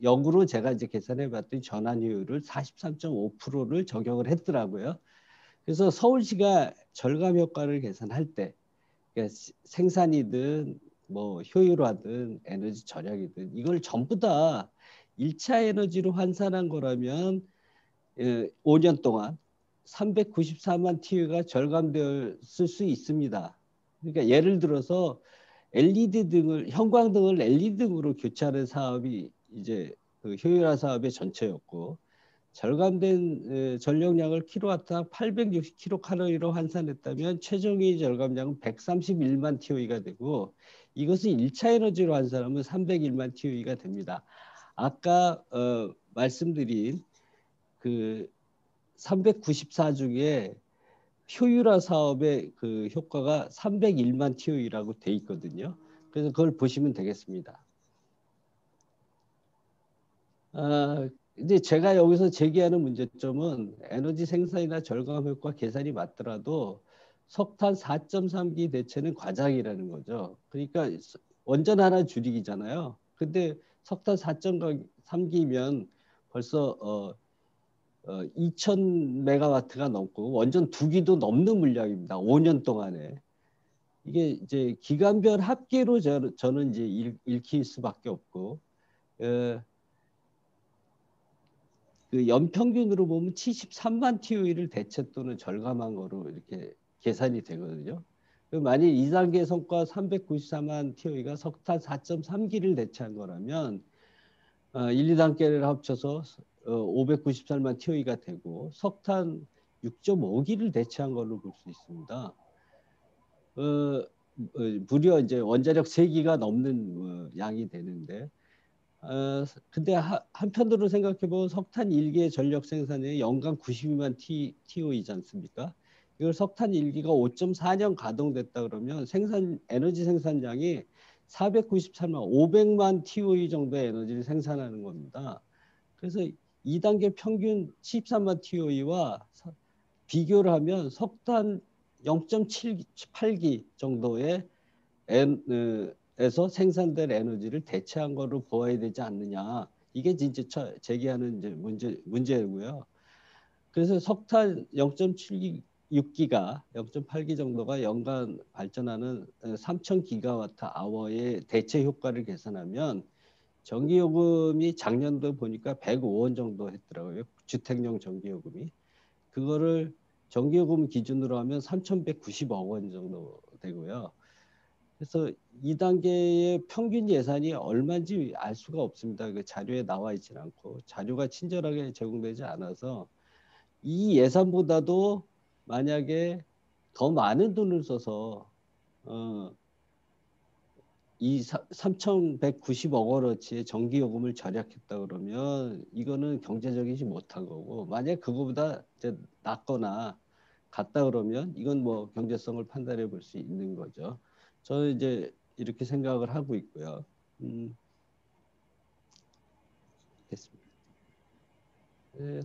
역으로 제가 이제 계산해 봤더니 전환 효율을 43.5%를 적용을 했더라고요. 그래서 서울시가 절감 효과를 계산할 때, 그러니까 생산이든 뭐 효율화든 에너지 절약이든 이걸 전부 다 1차 에너지로 환산한 거라면 5년 동안 394만 TU가 절감되었을 수 있습니다. 그러니까 예를 들어서 LED 등을, 형광등을 LED 등으로 교체하는 사업이 이제 효율화 사업의 전체였고, 절감된 전력량을 킬로와트당 860kcal로 환산했다면 최종의 절감량은 131만 TOE가 되고, 이것은 1차 에너지로 환산하면 301만 TOE가 됩니다. 아까 말씀드린 394 중에 효율화 사업의 효과가 301만 TOE라고 돼 있거든요. 그래서 그걸 보시면 되겠습니다. 이제 제가 여기서 제기하는 문제점은 에너지 생산이나 절감 효과 계산이 맞더라도 석탄 4.3기 대체는 과장이라는 거죠. 그러니까 원전 하나 줄이기잖아요. 근데 석탄 4.3기면 벌써 2,000메가와트가 넘고 원전 2기도 넘는 물량입니다. 5년 동안에. 이게 이제 기간별 합계로 저는 이제 읽힐 수밖에 없고, 연평균으로 보면 73만 TOE를 대체 또는 절감한 거로 이렇게 계산이 되거든요. 만약 2단계 성과 394만 TOE가 석탄 4.3기를 대체한 거라면 1, 2단계를 합쳐서 594만 TOE가 되고 석탄 6.5기를 대체한 걸로 볼 수 있습니다. 무려 이제 원자력 3기가 넘는 양이 되는데, 근데 한편으로 생각해 보면 석탄 1기의 전력 생산량이 연간 92만 TOE이지 않습니까? 이걸 석탄 1기가 5.4년 가동됐다 그러면 에너지 생산량이 493만 500만 TOE 정도의 에너지를 생산하는 겁니다. 그래서 2단계 평균 13만 TOE와 비교를 하면 석탄 0.78기 정도의 에서 생산된 에너지를 대체한 거로 보아야 되지 않느냐. 이게 진짜 제기하는 이제 문제고요. 그래서 석탄 0.76기가 0.8기 정도가 연간 발전하는 3,000기가와트 아워의 대체 효과를 계산하면 전기요금이 작년도 보니까 105원 정도 했더라고요. 주택용 전기요금이. 그거를 전기요금 기준으로 하면 3,190억 원 정도 되고요. 그래서 2단계의 평균 예산이 얼마인지 알 수가 없습니다. 그 자료에 나와 있지는 않고 자료가 친절하게 제공되지 않아서 이 예산보다도 만약에 더 많은 돈을 써서 이 3,190억 원어치의 전기요금을 절약했다 그러면 이거는 경제적이지 못한 거고, 만약 그거보다 이제 낮거나 같다 그러면 이건 뭐 경제성을 판단해 볼 수 있는 거죠. 저는 이제 이렇게 생각을 하고 있고요. 됐습니다.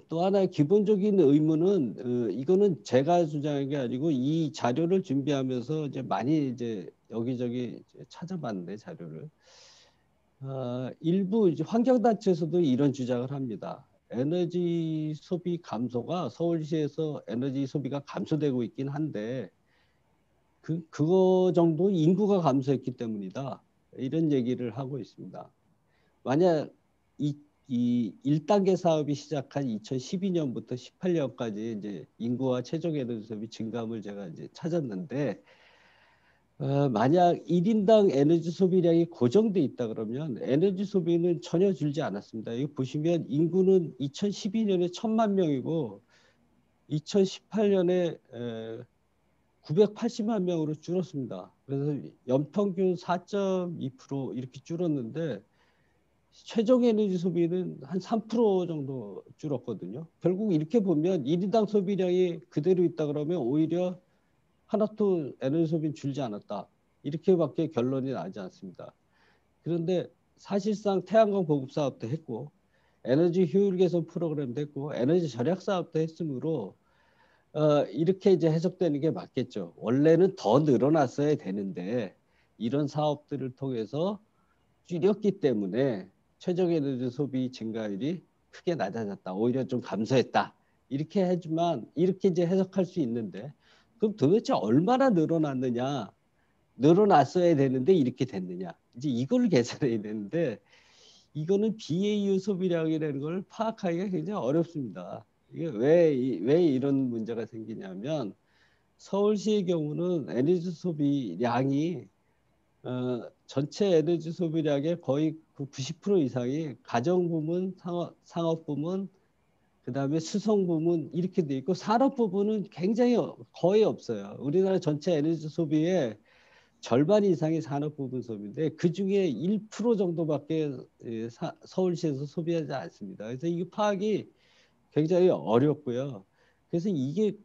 또 하나의 기본적인 의문은 이거는 제가 주장한 게 아니고 이 자료를 준비하면서 이제 많이 이제 여기저기 찾아봤는데 자료를 일부 이제 환경단체에서도 이런 주장을 합니다. 에너지 소비 감소가 서울시에서 에너지 소비가 감소되고 있긴 한데 그거 정도 인구가 감소했기 때문이다. 이런 얘기를 하고 있습니다. 만약 이 1단계 사업이 시작한 2012년부터 18년까지 이제 인구와 최적 에너지 소비 증감을 제가 이제 찾았는데, 만약 1인당 에너지 소비량이 고정돼 있다 그러면 에너지 소비는 전혀 줄지 않았습니다. 이거 보시면 인구는 2012년에 1,000만 명이고 2018년에 980만 명으로 줄었습니다. 그래서 연평균 4.2% 이렇게 줄었는데 최종 에너지 소비는 한 3% 정도 줄었거든요. 결국 이렇게 보면 1인당 소비량이 그대로 있다 그러면 오히려 하나도 에너지 소비는 줄지 않았다. 이렇게밖에 결론이 나지 않습니다. 그런데 사실상 태양광 보급 사업도 했고 에너지 효율 개선 프로그램도 했고 에너지 절약 사업도 했으므로 이렇게 이제 해석되는 게 맞겠죠. 원래는 더 늘어났어야 되는데 이런 사업들을 통해서 줄였기 때문에 최적 에너지 소비 증가율이 크게 낮아졌다. 오히려 좀 감소했다. 이렇게 하지만 이렇게 이제 해석할 수 있는데 그럼 도대체 얼마나 늘어났느냐? 늘어났어야 되는데 이렇게 됐느냐? 이제 이걸 계산해야 되는데 이거는 BAU 소비량이라는 걸 파악하기가 굉장히 어렵습니다. 이게 왜 이런 문제가 생기냐면 서울시의 경우는 에너지 소비량이 전체 에너지 소비량의 거의 그 90% 이상이 가정 부문, 상업 부문, 그 다음에 수송 부문 이렇게 돼 있고 산업 부분은 굉장히 거의 없어요. 우리나라 전체 에너지 소비의 절반 이상이 산업 부분 소비인데 그 중에 1% 정도밖에 서울시에서 소비하지 않습니다. 그래서 이 파악이 굉장히 어렵고요. 그래서 이게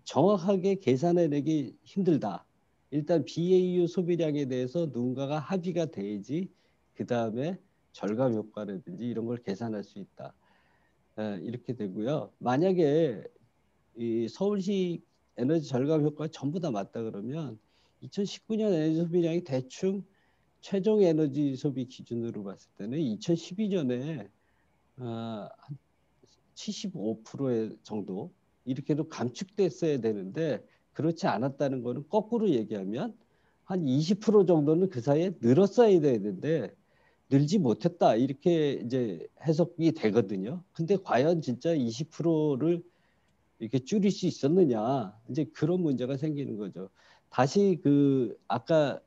정확하게 계산해내기 힘들다. 일단 BAU 소비량에 대해서 누군가가 합의가 돼야지 그 다음에 절감 효과라든지 이런 걸 계산할 수 있다. 이렇게 되고요. 만약에 이 서울시 에너지 절감 효과가 전부 다 맞다 그러면 2019년 에너지 소비량이 대충 최종 에너지 소비 기준으로 봤을 때는 2012년에 한 75% 정도 이렇게도 감축됐어야 되는데 그렇지 않았다는 거는 거꾸로 얘기하면 한 20% 정도는 그 사이에 늘었어야 되는데 늘지 못했다 이렇게 이제 해석이 되거든요. 근데 과연 진짜 20%를 이렇게 줄일 수 있었느냐 이제 그런 문제가 생기는 거죠. 다시 그 아까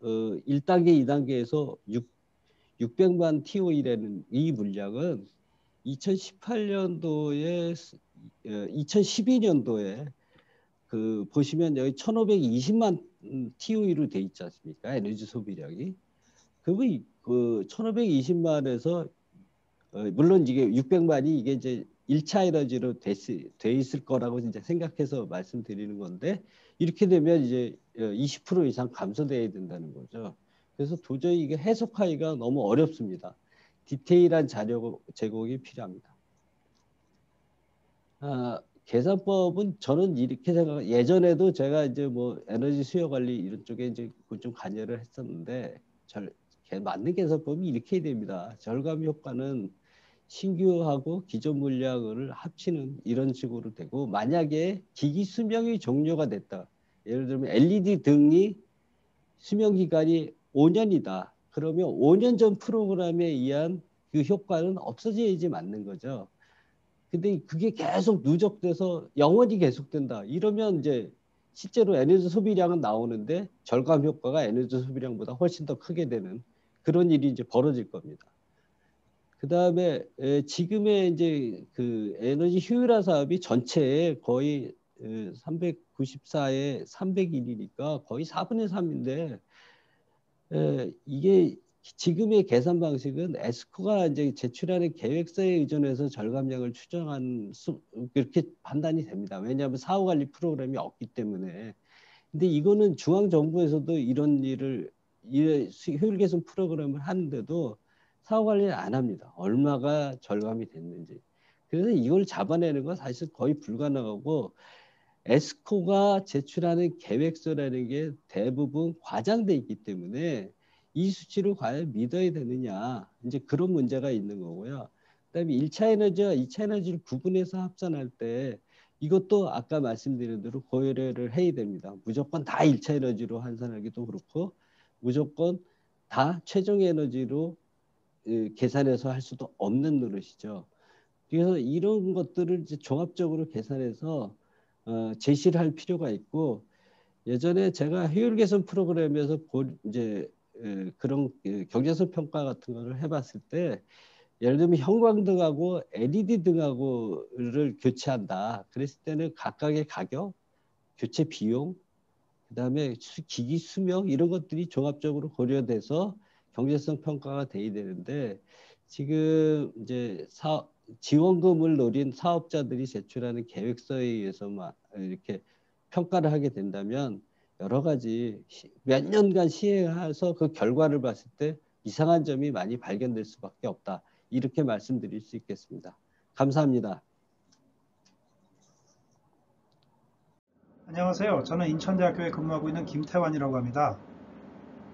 1단계, 2단계에서 600만 TOE라는 이 물량은 2018년도에 2012년도에 그 보시면 여기 1520만 TOE로 돼 있지 않습니까? 에너지 소비량이. 그러면 그 1520만에서 물론 이게 600만이 이게 이제 1차 에너지로 돼 있을 거라고 이제 생각해서 말씀드리는 건데, 이렇게 되면 이제 20% 이상 감소돼야 된다는 거죠. 그래서 도저히 이게 해석하기가 너무 어렵습니다. 디테일한 자료 제공이 필요합니다. 계산법은 저는 이렇게 생각, 예전에도 제가 이제 뭐 에너지 수요 관리 이런 쪽에 이제 좀 관여를 했었는데, 맞는 계산법이 이렇게 됩니다. 절감 효과는 신규하고 기존 물량을 합치는 이런 식으로 되고, 만약에 기기 수명이 종료가 됐다. 예를 들면 LED 등이 수명 기간이 5년이다. 그러면 5년 전 프로그램에 의한 그 효과는 없어져야지 맞는 거죠. 근데 그게 계속 누적돼서 영원히 계속된다. 이러면 이제 실제로 에너지 소비량은 나오는데 절감 효과가 에너지 소비량보다 훨씬 더 크게 되는 그런 일이 이제 벌어질 겁니다. 그 다음에 지금의 이제 그 에너지 효율화 사업이 전체에 거의 394에 301이니까 거의 4분의 3인데, 이게 지금의 계산 방식은 에스코가 이제 제출하는 계획서에 의존해서 절감량을 추정한 그렇게 판단이 됩니다. 왜냐하면 사후 관리 프로그램이 없기 때문에. 근데 이거는 중앙 정부에서도 이런 일을 효율 개선 프로그램을 하는데도 사후 관리를 안 합니다. 얼마가 절감이 됐는지. 그래서 이걸 잡아내는 건 사실 거의 불가능하고, 에스코가 제출하는 계획서라는 게 대부분 과장돼 있기 때문에 이 수치를 과연 믿어야 되느냐, 이제 그런 문제가 있는 거고요. 그다음에 1차 에너지와 2차 에너지를 구분해서 합산할 때 이것도 아까 말씀드린 대로 고려를 해야 됩니다. 무조건 다 1차 에너지로 환산하기도 그렇고, 무조건 다 최종 에너지로 계산해서 할 수도 없는 노릇이죠. 그래서 이런 것들을 이제 종합적으로 계산해서 제시를 할 필요가 있고, 예전에 제가 효율 개선 프로그램에서 이제 그런 경제성 평가 같은 거를 해봤을 때, 예를 들면 형광등하고 LED 등하고를 교체한다. 그랬을 때는 각각의 가격, 교체 비용, 그다음에 기기 수명 이런 것들이 종합적으로 고려돼서 경제성 평가가 돼야 되는데, 지금 이제 지원금을 노린 사업자들이 제출하는 계획서에 의해서만 이렇게 평가를 하게 된다면 여러 가지 몇 년간 시행해서 그 결과를 봤을 때 이상한 점이 많이 발견될 수밖에 없다. 이렇게 말씀드릴 수 있겠습니다. 감사합니다. 안녕하세요. 저는 인천대학교에 근무하고 있는 김태환이라고 합니다.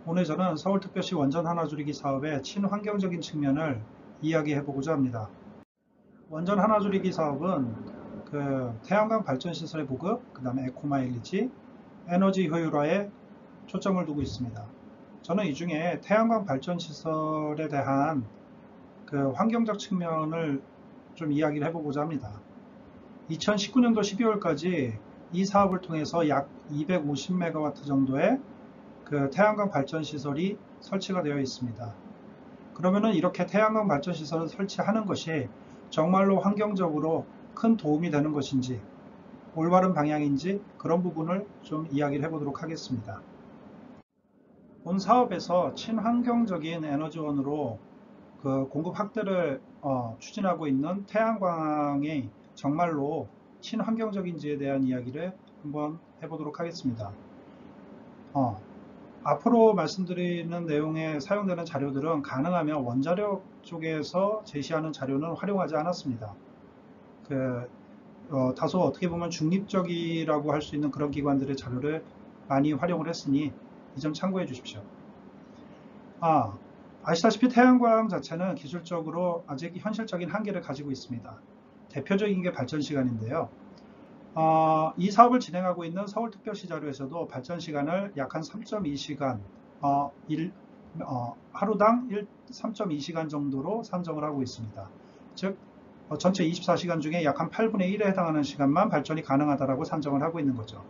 오늘 저는 서울특별시 원전 하나 줄이기 사업의 친환경적인 측면을 이야기해보고자 합니다. 원전 하나 줄이기 사업은 그 태양광 발전시설의 보급, 그 다음에 에코마일리지, 에너지 효율화에 초점을 두고 있습니다. 저는 이 중에 태양광 발전시설에 대한 그 환경적 측면을 좀 이야기를 해보고자 합니다. 2019년도 12월까지 이 사업을 통해서 약 250MW 정도의 그 태양광 발전시설이 설치가 되어 있습니다. 그러면은 이렇게 태양광 발전시설을 설치하는 것이 정말로 환경적으로 큰 도움이 되는 것인지, 올바른 방향인지 그런 부분을 좀 이야기를 해보도록 하겠습니다. 본 사업에서 친환경적인 에너지원으로 그 공급 확대를 추진하고 있는 태양광이 정말로 친환경적인지에 대한 이야기를 한번 해보도록 하겠습니다. 앞으로 말씀드리는 내용에 사용되는 자료들은 가능하면 원자력 쪽에서 제시하는 자료는 활용하지 않았습니다. 다소 어떻게 보면 중립적이라고 할 수 있는 그런 기관들의 자료를 많이 활용을 했으니 이 점 참고해 주십시오. 아시다시피 태양광 자체는 기술적으로 아직 현실적인 한계를 가지고 있습니다. 대표적인 게 발전시간인데요. 이 사업을 진행하고 있는 서울특별시 자료에서도 발전시간을 약 한 3.2시간, 하루당 3.2시간 정도로 산정을 하고 있습니다. 즉 전체 24시간 중에 약 한 8분의 1에 해당하는 시간만 발전이 가능하다고 산정을 하고 있는 거죠.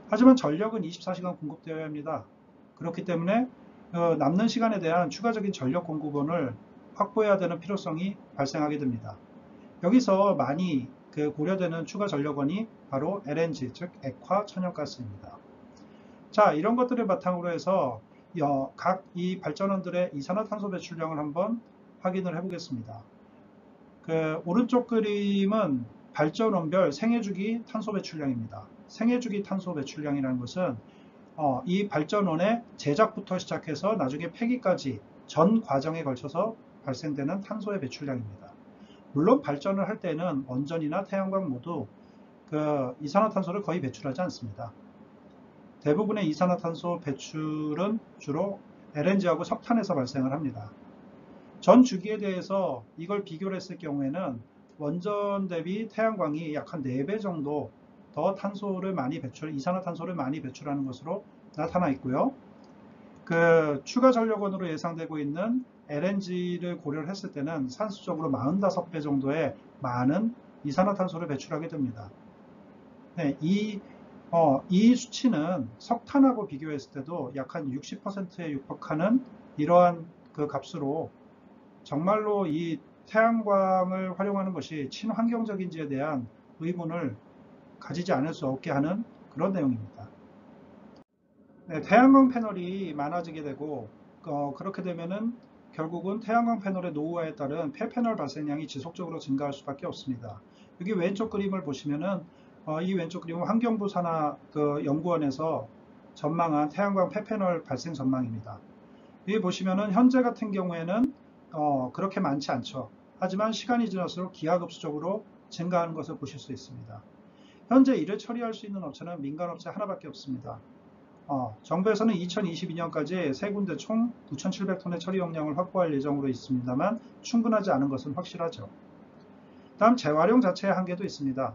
하지만 전력은 24시간 공급되어야 합니다. 그렇기 때문에 남는 시간에 대한 추가적인 전력 공급원을 확보해야 되는 필요성이 발생하게 됩니다. 여기서 많이 고려되는 추가 전력원이 바로 LNG, 즉 액화 천연가스입니다. 자, 이런 것들을 바탕으로 해서 각 이 발전원들의 이산화탄소 배출량을 한번 확인을 해보겠습니다. 오른쪽 그림은 발전원별 생애주기 탄소 배출량입니다. 생애주기 탄소 배출량이라는 것은 이 발전원의 제작부터 시작해서 나중에 폐기까지 전 과정에 걸쳐서 발생되는 탄소의 배출량입니다. 물론 발전을 할 때는 원전이나 태양광 모두 이산화탄소를 거의 배출하지 않습니다. 대부분의 이산화탄소 배출은 주로 LNG하고 석탄에서 발생을 합니다. 전 주기에 대해서 이걸 비교를 했을 경우에는 원전 대비 태양광이 약 한 4배 정도 더 이산화탄소를 많이 배출하는 것으로 나타나 있고요. 추가 전력원으로 예상되고 있는 LNG를 고려를 했을 때는 산수적으로 45배 정도의 많은 이산화탄소를 배출하게 됩니다. 네, 이 수치는 석탄하고 비교했을 때도 약 한 60%에 육박하는 이러한 값으로 정말로 이 태양광을 활용하는 것이 친환경적인지에 대한 의문을 가지지 않을 수 없게 하는 그런 내용입니다. 네, 태양광 패널이 많아지게 되고 그렇게 되면은 결국은 태양광 패널의 노후화에 따른 폐패널 발생량이 지속적으로 증가할 수밖에 없습니다. 여기 왼쪽 그림을 보시면은 이 왼쪽 그림은 환경부 산하 연구원에서 전망한 태양광 폐패널 발생 전망입니다. 여기 보시면은 현재 같은 경우에는 그렇게 많지 않죠. 하지만 시간이 지날수록 기하급수적으로 증가하는 것을 보실 수 있습니다. 현재 이를 처리할 수 있는 업체는 민간업체 하나밖에 없습니다. 정부에서는 2022년까지 세 군데 총 9,700톤의 처리 용량을 확보할 예정으로 있습니다만 충분하지 않은 것은 확실하죠. 다음 재활용 자체의 한계도 있습니다.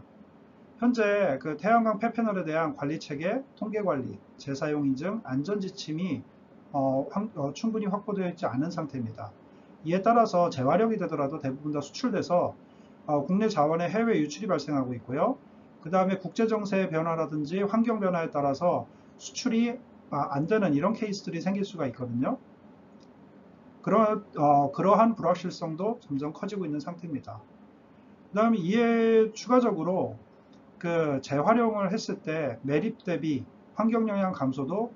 현재 태양광 폐패널에 대한 관리체계, 통계관리, 재사용 인증, 안전지침이 충분히 확보되어 있지 않은 상태입니다. 이에 따라서 재활용이 되더라도 대부분 다 수출돼서 국내 자원의 해외 유출이 발생하고 있고요. 그 다음에 국제정세의 변화라든지 환경 변화에 따라서 수출이 안 되는 이런 케이스들이 생길 수가 있거든요. 그러한 불확실성도 점점 커지고 있는 상태입니다. 그 다음에 이에 추가적으로 재활용을 했을 때 매립 대비 환경영향 감소도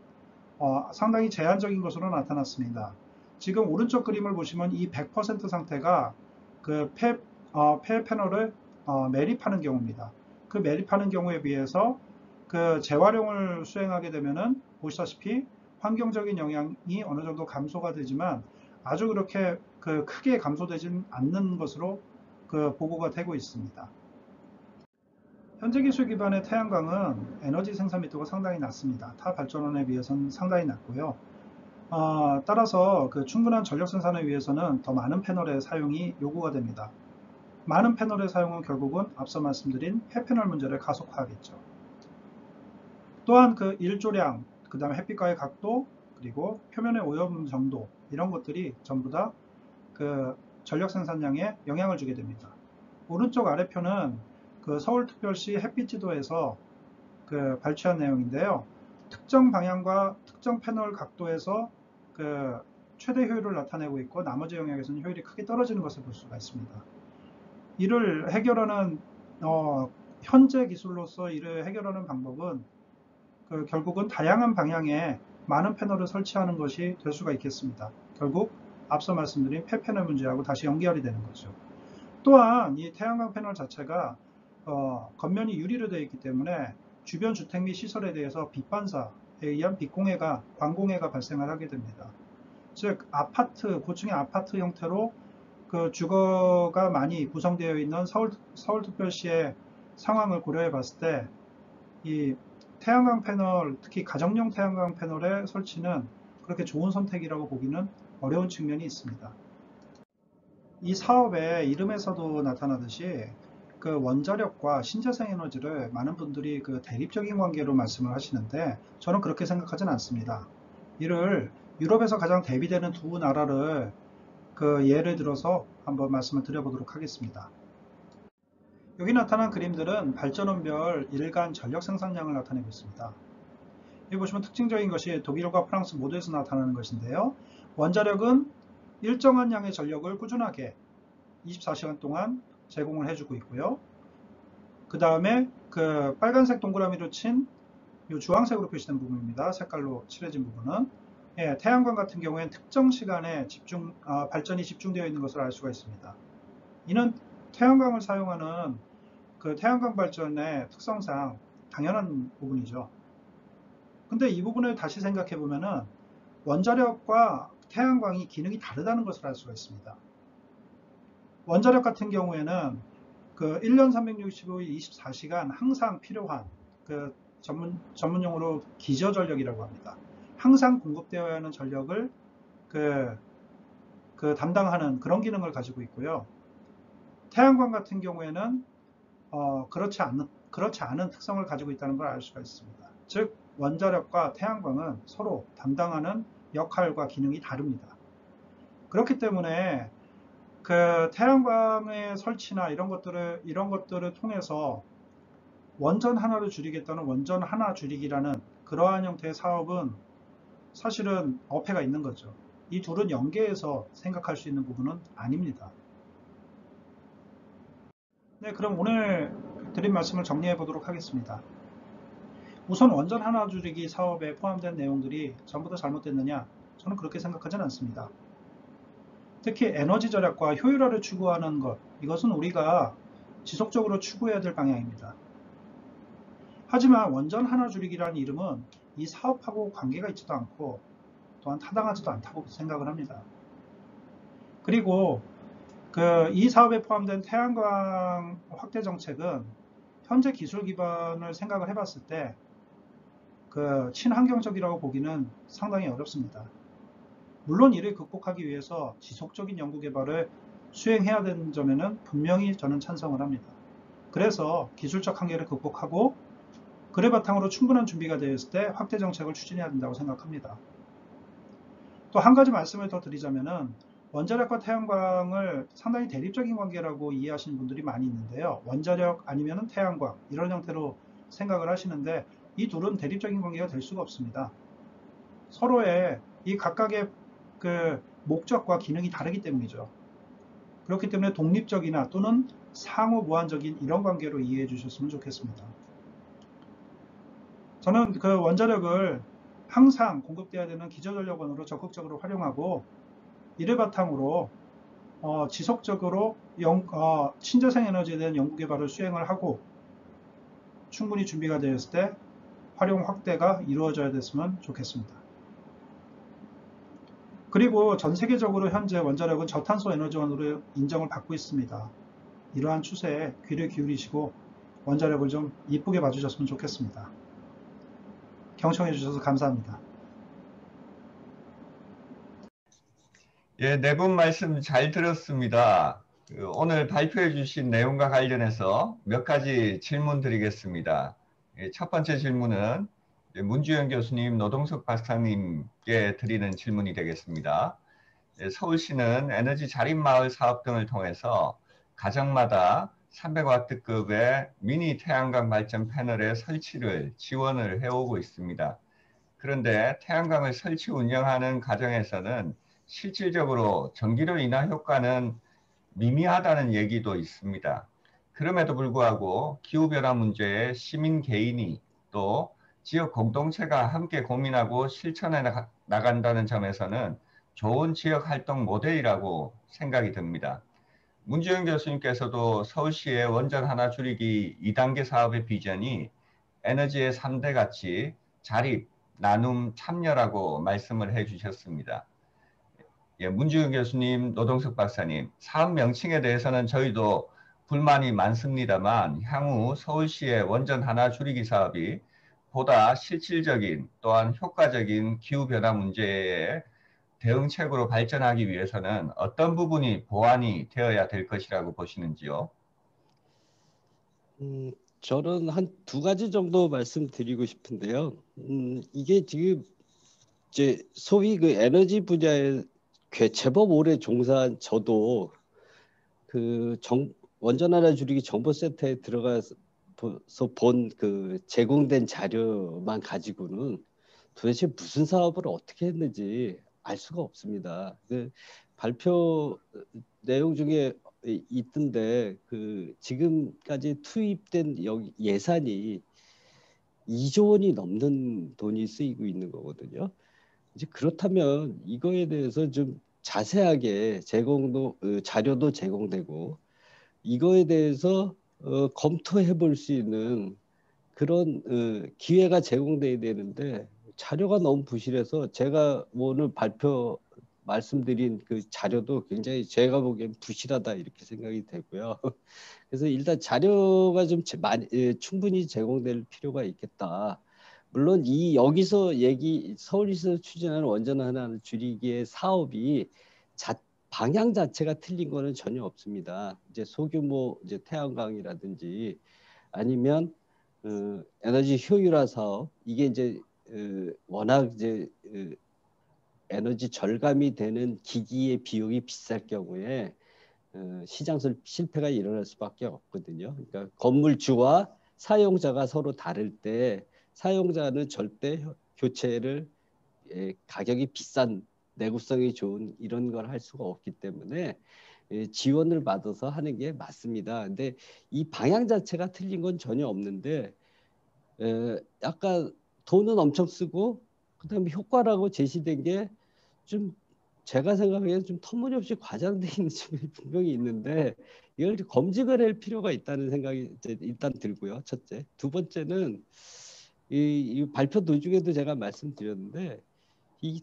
상당히 제한적인 것으로 나타났습니다. 지금 오른쪽 그림을 보시면 이 100% 상태가 폐 패널을 매립하는 경우입니다. 매립하는 경우에 비해서 재활용을 수행하게 되면은 보시다시피 환경적인 영향이 어느 정도 감소가 되지만 아주 그렇게 크게 감소되지는 않는 것으로 보고가 되고 있습니다. 현재 기술 기반의 태양광은 에너지 생산密도가 상당히 낮습니다. 타 발전원에 비해서는 상당히 낮고요. 따라서 충분한 전력 생산을 위해서는 더 많은 패널의 사용이 요구가 됩니다. 많은 패널의 사용은 결국은 앞서 말씀드린 폐패널 문제를 가속화하겠죠. 또한 일조량, 그 다음에 햇빛과의 각도, 그리고 표면의 오염 정도 이런 것들이 전부 다 전력 생산량에 영향을 주게 됩니다. 오른쪽 아래표는 서울특별시 햇빛지도에서 발췌한 내용인데요. 특정 방향과 특정 패널 각도에서 최대 효율을 나타내고 있고 나머지 영역에서는 효율이 크게 떨어지는 것을 볼 수가 있습니다. 이를 해결하는 현재 기술로서 이를 해결하는 방법은 결국은 다양한 방향에 많은 패널을 설치하는 것이 될 수가 있겠습니다. 결국 앞서 말씀드린 폐패널 문제하고 다시 연결이 되는 거죠. 또한 이 태양광 패널 자체가 겉면이 유리로 되어 있기 때문에 주변 주택 및 시설에 대해서 빛반사에 의한 빛공해가, 광공해가 발생을 하게 됩니다. 즉 고층의 아파트 형태로 주거가 많이 구성되어 있는 서울특별시의 상황을 고려해 봤을 때 이 태양광 패널, 특히 가정용 태양광 패널의 설치는 그렇게 좋은 선택이라고 보기는 어려운 측면이 있습니다. 이 사업의 이름에서도 나타나듯이 원자력과 신재생 에너지를 많은 분들이 대립적인 관계로 말씀을 하시는데 저는 그렇게 생각하진 않습니다. 이를 유럽에서 가장 대비되는 두 나라를 예를 들어서 한번 말씀을 드려보도록 하겠습니다. 여기 나타난 그림들은 발전원별 일간 전력 생산량을 나타내고 있습니다. 여기 보시면 특징적인 것이 독일과 프랑스 모두에서 나타나는 것인데요. 원자력은 일정한 양의 전력을 꾸준하게 24시간 동안 제공을 해주고 있고요. 그 다음에 그 빨간색 동그라미로 친 이 주황색으로 표시된 부분입니다. 색깔로 칠해진 부분은 태양광 같은 경우에는 특정 시간에 발전이 집중되어 있는 것을 알 수가 있습니다. 이는 태양광을 사용하는 그 태양광 발전의 특성상 당연한 부분이죠. 근데 이 부분을 다시 생각해 보면은 원자력과 태양광이 기능이 다르다는 것을 알 수가 있습니다. 원자력 같은 경우에는 그 1년 365일 24시간 항상 필요한 그 전문용어로 기저전력이라고 합니다. 항상 공급되어야 하는 전력을 담당하는 그런 기능을 가지고 있고요. 태양광 같은 경우에는 그렇지 않은 특성을 가지고 있다는 걸 알 수가 있습니다. 즉 원자력과 태양광은 서로 담당하는 역할과 기능이 다릅니다. 그렇기 때문에 그 태양광의 설치나 이런 것들을 통해서 원전 하나를 줄이겠다는 원전 하나 줄이기라는 그러한 형태의 사업은 사실은 어폐가 있는 거죠. 이 둘은 연계해서 생각할 수 있는 부분은 아닙니다. 네, 그럼 오늘 드린 말씀을 정리해 보도록 하겠습니다. 우선 원전 하나 줄이기 사업에 포함된 내용들이 전부 다 잘못됐느냐? 저는 그렇게 생각하지는 않습니다. 특히 에너지 절약과 효율화를 추구하는 것, 이것은 우리가 지속적으로 추구해야 될 방향입니다. 하지만 원전 하나 줄이기라는 이름은 이 사업하고 관계가 있지도 않고 또한 타당하지도 않다고 생각을 합니다. 그리고 이 사업에 포함된 태양광 확대 정책은 현재 기술 기반을 생각을 해봤을 때 친환경적이라고 보기는 상당히 어렵습니다. 물론 이를 극복하기 위해서 지속적인 연구 개발을 수행해야 되는 점에는 분명히 저는 찬성을 합니다. 그래서 기술적 한계를 극복하고 그를 바탕으로 충분한 준비가 되었을 때 확대 정책을 추진해야 된다고 생각합니다. 또 한 가지 말씀을 더 드리자면은 원자력과 태양광을 상당히 대립적인 관계라고 이해하시는 분들이 많이 있는데요. 원자력 아니면 태양광 이런 형태로 생각을 하시는데 이 둘은 대립적인 관계가 될 수가 없습니다. 서로의 이 각각의 그 목적과 기능이 다르기 때문이죠. 그렇기 때문에 독립적이나 또는 상호 보완적인 이런 관계로 이해해 주셨으면 좋겠습니다. 저는 그 원자력을 항상 공급돼야 되는 기저전력원으로 적극적으로 활용하고 이를 바탕으로 지속적으로 친재생 에너지에 대한 연구 개발을 수행을 하고 충분히 준비가 되었을 때 활용 확대가 이루어져야 됐으면 좋겠습니다. 그리고 전 세계적으로 현재 원자력은 저탄소 에너지원으로 인정을 받고 있습니다. 이러한 추세에 귀를 기울이시고 원자력을 좀 이쁘게 봐주셨으면 좋겠습니다. 경청해 주셔서 감사합니다. 예, 네 분 말씀 잘 들었습니다. 오늘 발표해 주신 내용과 관련해서 몇 가지 질문 드리겠습니다. 첫 번째 질문은 문주영 교수님, 노동석 박사님께 드리는 질문이 되겠습니다. 서울시는 에너지 자립마을 사업 등을 통해서 가정마다 300W급의 미니 태양광 발전 패널의 설치를 지원을 해오고 있습니다. 그런데 태양광을 설치 운영하는 과정에서는 실질적으로 전기료 인하 효과는 미미하다는 얘기도 있습니다. 그럼에도 불구하고 기후변화 문제에 시민 개인이 또 지역 공동체가 함께 고민하고 실천해 나간다는 점에서는 좋은 지역 활동 모델이라고 생각이 듭니다. 문주영 교수님께서도 서울시의 원전 하나 줄이기 2단계 사업의 비전이 에너지의 3대 가치, 자립, 나눔, 참여라고 말씀을 해주셨습니다. 예, 문주영 교수님, 노동석 박사님, 사업 명칭에 대해서는 저희도 불만이 많습니다만 향후 서울시의 원전 하나 줄이기 사업이 보다 실질적인 또한 효과적인 기후변화 문제에 대응책으로 발전하기 위해서는 어떤 부분이 보완이 되어야 될 것이라고 보시는지요? 저는 한 두 가지 정도 말씀드리고 싶은데요. 이게 지금 이제 소위 그 에너지 분야에 제법 오래 종사한 저도 원전 하나 줄이기 정보센터에 들어가서 본 그 제공된 자료만 가지고는 도대체 무슨 사업을 어떻게 했는지 알 수가 없습니다. 그 발표 내용 중에 있던데 그 지금까지 투입된 예산이 2조 원이 넘는 돈이 쓰이고 있는 거거든요. 이제 그렇다면 이거에 대해서 좀 자세하게 자료도 제공되고 이거에 대해서 검토해 볼 수 있는 그런 기회가 제공돼야 되는데 자료가 너무 부실해서 제가 오늘 말씀드린 그 자료도 굉장히 제가 보기엔 부실하다 이렇게 생각이 되고요. 그래서 일단 자료가 좀 충분히 제공될 필요가 있겠다. 물론 여기서 서울시에서 추진하는 원전 하나를 줄이기의 사업이 방향 자체가 틀린 거는 전혀 없습니다. 이제 소규모 이제 태양광이라든지 아니면 에너지 효율화 사업 이게 이제 워낙 이제 에너지 절감이 되는 기기의 비용이 비쌀 경우에 시장 실패가 일어날 수밖에 없거든요. 그러니까 건물주와 사용자가 서로 다를 때 사용자는 절대 교체를 가격이 비싼 내구성이 좋은 이런 걸 할 수가 없기 때문에 지원을 받아서 하는 게 맞습니다. 근데 이 방향 자체가 틀린 건 전혀 없는데 약간 돈은 엄청 쓰고 그다음에 효과라고 제시된 게 좀 제가 생각하기에는 좀 터무니없이 과장돼 있는 점이 분명히 있는데 이걸 검증을 할 필요가 있다는 생각이 일단 들고요. 첫째. 두 번째는 이 발표 도중에도 제가 말씀드렸는데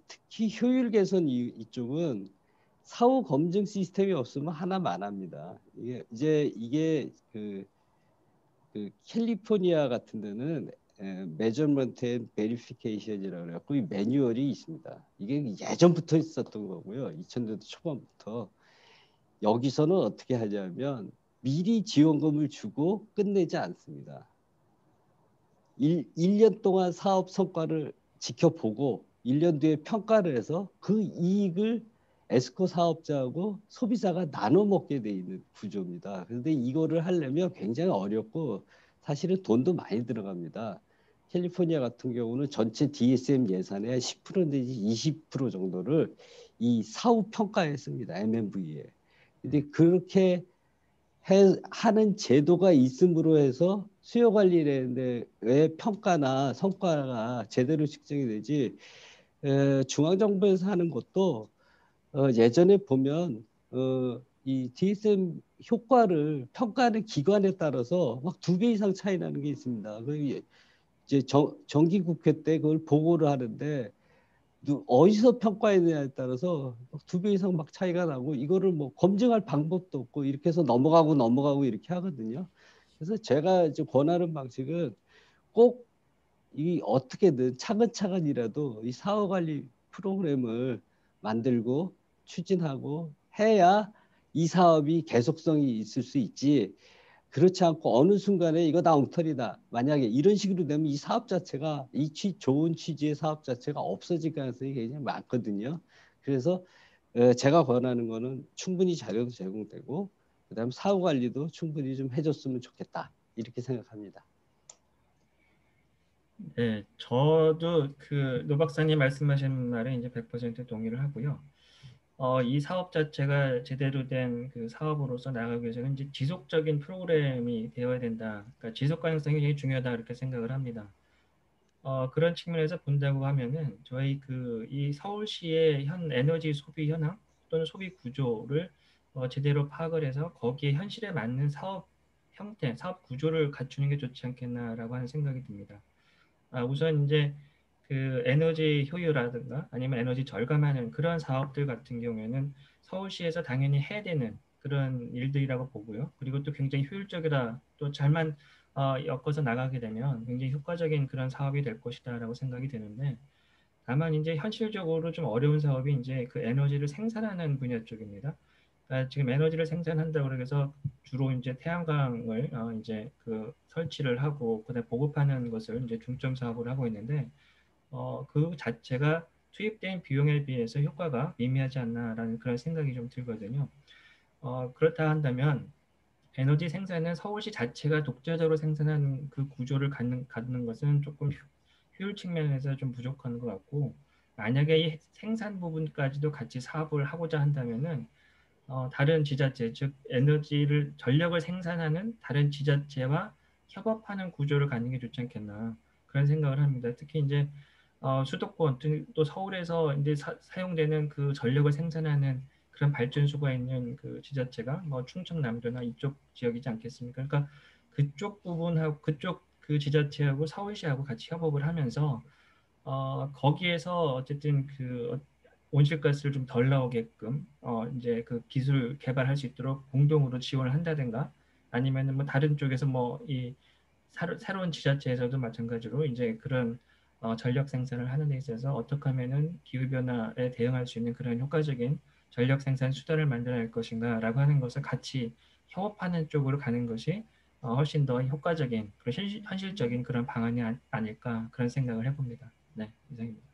특히 효율 개선 이쪽은 사후 검증 시스템이 없으면 하나만 합니다. 이게 그 캘리포니아 같은 데는 measurement and verification이라고 해갖고 이 매뉴얼이 있습니다. 이게 예전부터 있었던 거고요. 2000년대 초반부터. 여기서는 어떻게 하냐면 미리 지원금을 주고 끝내지 않습니다. 1년 동안 사업 성과를 지켜보고 1년 뒤에 평가를 해서 그 이익을 에스코 사업자하고 소비자가 나눠 먹게 돼 있는 구조입니다. 그런데 이거를 하려면 굉장히 어렵고 사실은 돈도 많이 들어갑니다. 캘리포니아 같은 경우는 전체 DSM 예산의 10% 내지 20% 정도를 이 사후 평가에 씁니다. MMV에. 근데 그렇게 하는 제도가 있음으로 해서 수요 관리에 평가나 성과가 제대로 측정이 되지 중앙정부에서 하는 것도 예전에 보면 이 DSM 효과를 평가하는 기관에 따라서 막 2배 이상 차이 나는 게 있습니다. 이제 정기국회 때 그걸 보고를 하는데 어디서 평가했느냐에 따라서 2배 이상 막 차이가 나고 이거를 뭐 검증할 방법도 없고 이렇게 해서 넘어가고 이렇게 하거든요. 그래서 제가 이제 권하는 방식은 꼭 이 어떻게든 차근차근이라도 이 사업관리 프로그램을 만들고 추진하고 해야 이 사업이 계속성이 있을 수 있지. 그렇지 않고 어느 순간에 이거 다 엉터리다. 만약에 이런 식으로 되면 이 사업 자체가 좋은 취지의 사업 자체가 없어질 가능성이 굉장히 많거든요. 그래서 제가 권하는 거는 충분히 자료도 제공되고 그다음 사후 관리도 충분히 좀 해줬으면 좋겠다. 이렇게 생각합니다. 네, 저도 그 노 박사님 말씀하신 말에 이제 100% 동의를 하고요. 이 사업 자체가 제대로 된 그 사업으로서 나가기 위해서는 이제 지속적인 프로그램이 되어야 된다. 그러니까 지속 가능성이 굉장히 중요하다 이렇게 생각을 합니다. 그런 측면에서 본다고 하면은 저희 이 서울시의 현 에너지 소비 현황 또는 소비 구조를 제대로 파악을 해서 거기에 현실에 맞는 사업 형태, 사업 구조를 갖추는 게 좋지 않겠나라고 하는 생각이 듭니다. 우선 이제 그 에너지 효율이라든가 아니면 에너지 절감하는 그런 사업들 같은 경우에는 서울시에서 당연히 해야 되는 그런 일들이라고 보고요. 그리고 또 굉장히 효율적이다, 또 잘만 엮어서 나가게 되면 굉장히 효과적인 그런 사업이 될 것이다라고 생각이 되는데, 다만 이제 현실적으로 좀 어려운 사업이 이제 그 에너지를 생산하는 분야 쪽입니다. 그러니까 지금 에너지를 생산한다고 해서 주로 이제 태양광을 이제 그 설치를 하고 그다음에 보급하는 것을 이제 중점 사업으로 하고 있는데 그 자체가 투입된 비용에 비해서 효과가 미미하지 않나라는 그런 생각이 좀 들거든요. 그렇다 한다면 에너지 생산은 서울시 자체가 독자적으로 생산하는 그 구조를 갖는 것은 조금 효율 측면에서 좀 부족한 것 같고, 만약에 이 생산 부분까지도 같이 사업을 하고자 한다면은 다른 지자체, 즉 에너지를 전력을 생산하는 다른 지자체와 협업하는 구조를 갖는 게 좋지 않겠나 그런 생각을 합니다. 특히 이제 수도권 또 서울에서 이제 사용되는 그 전력을 생산하는 그런 발전소가 있는 그 지자체가 뭐 충청남도나 이쪽 지역이지 않겠습니까? 그러니까 그쪽 부분하고 그쪽 그 지자체하고 서울시하고 같이 협업을 하면서 거기에서 어쨌든 그 온실가스를 좀 덜 나오게끔 이제 그 기술 개발할 수 있도록 공동으로 지원을 한다든가 아니면은 뭐 다른 쪽에서 뭐 이 새로운 지자체에서도 마찬가지로 이제 그런 전력 생산을 하는 데 있어서 어떻게 하면은 기후 변화에 대응할 수 있는 그런 효과적인 전력 생산 수단을 만들어야 할 것인가라고 하는 것을 같이 협업하는 쪽으로 가는 것이 훨씬 더 효과적인 그런 현실적인 그런 방안이 아닐까 그런 생각을 해봅니다. 네, 이상입니다.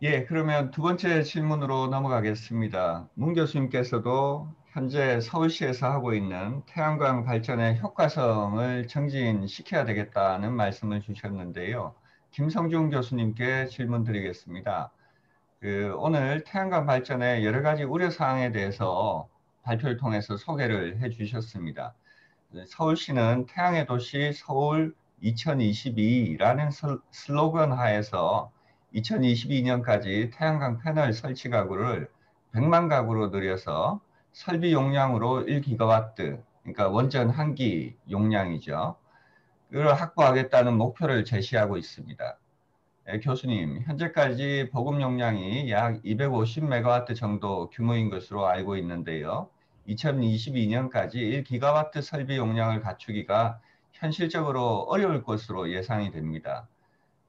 예, 그러면 두 번째 질문으로 넘어가겠습니다. 문 교수님께서도 현재 서울시에서 하고 있는 태양광 발전의 효과성을 증진시켜야 되겠다는 말씀을 주셨는데요. 김성중 교수님께 질문 드리겠습니다. 오늘 태양광 발전의 여러 가지 우려사항에 대해서 발표를 통해서 소개를 해 주셨습니다. 서울시는 태양의 도시 서울 2022라는 슬로건 하에서 2022년까지 태양광 패널 설치 가구를 100만 가구로 늘려서 설비 용량으로 1기가와트, 그러니까 원전 한 기 용량이죠. 그걸 확보하겠다는 목표를 제시하고 있습니다. 교수님, 현재까지 보급 용량이 약 250메가와트 정도 규모인 것으로 알고 있는데요. 2022년까지 1기가와트 설비 용량을 갖추기가 현실적으로 어려울 것으로 예상이 됩니다.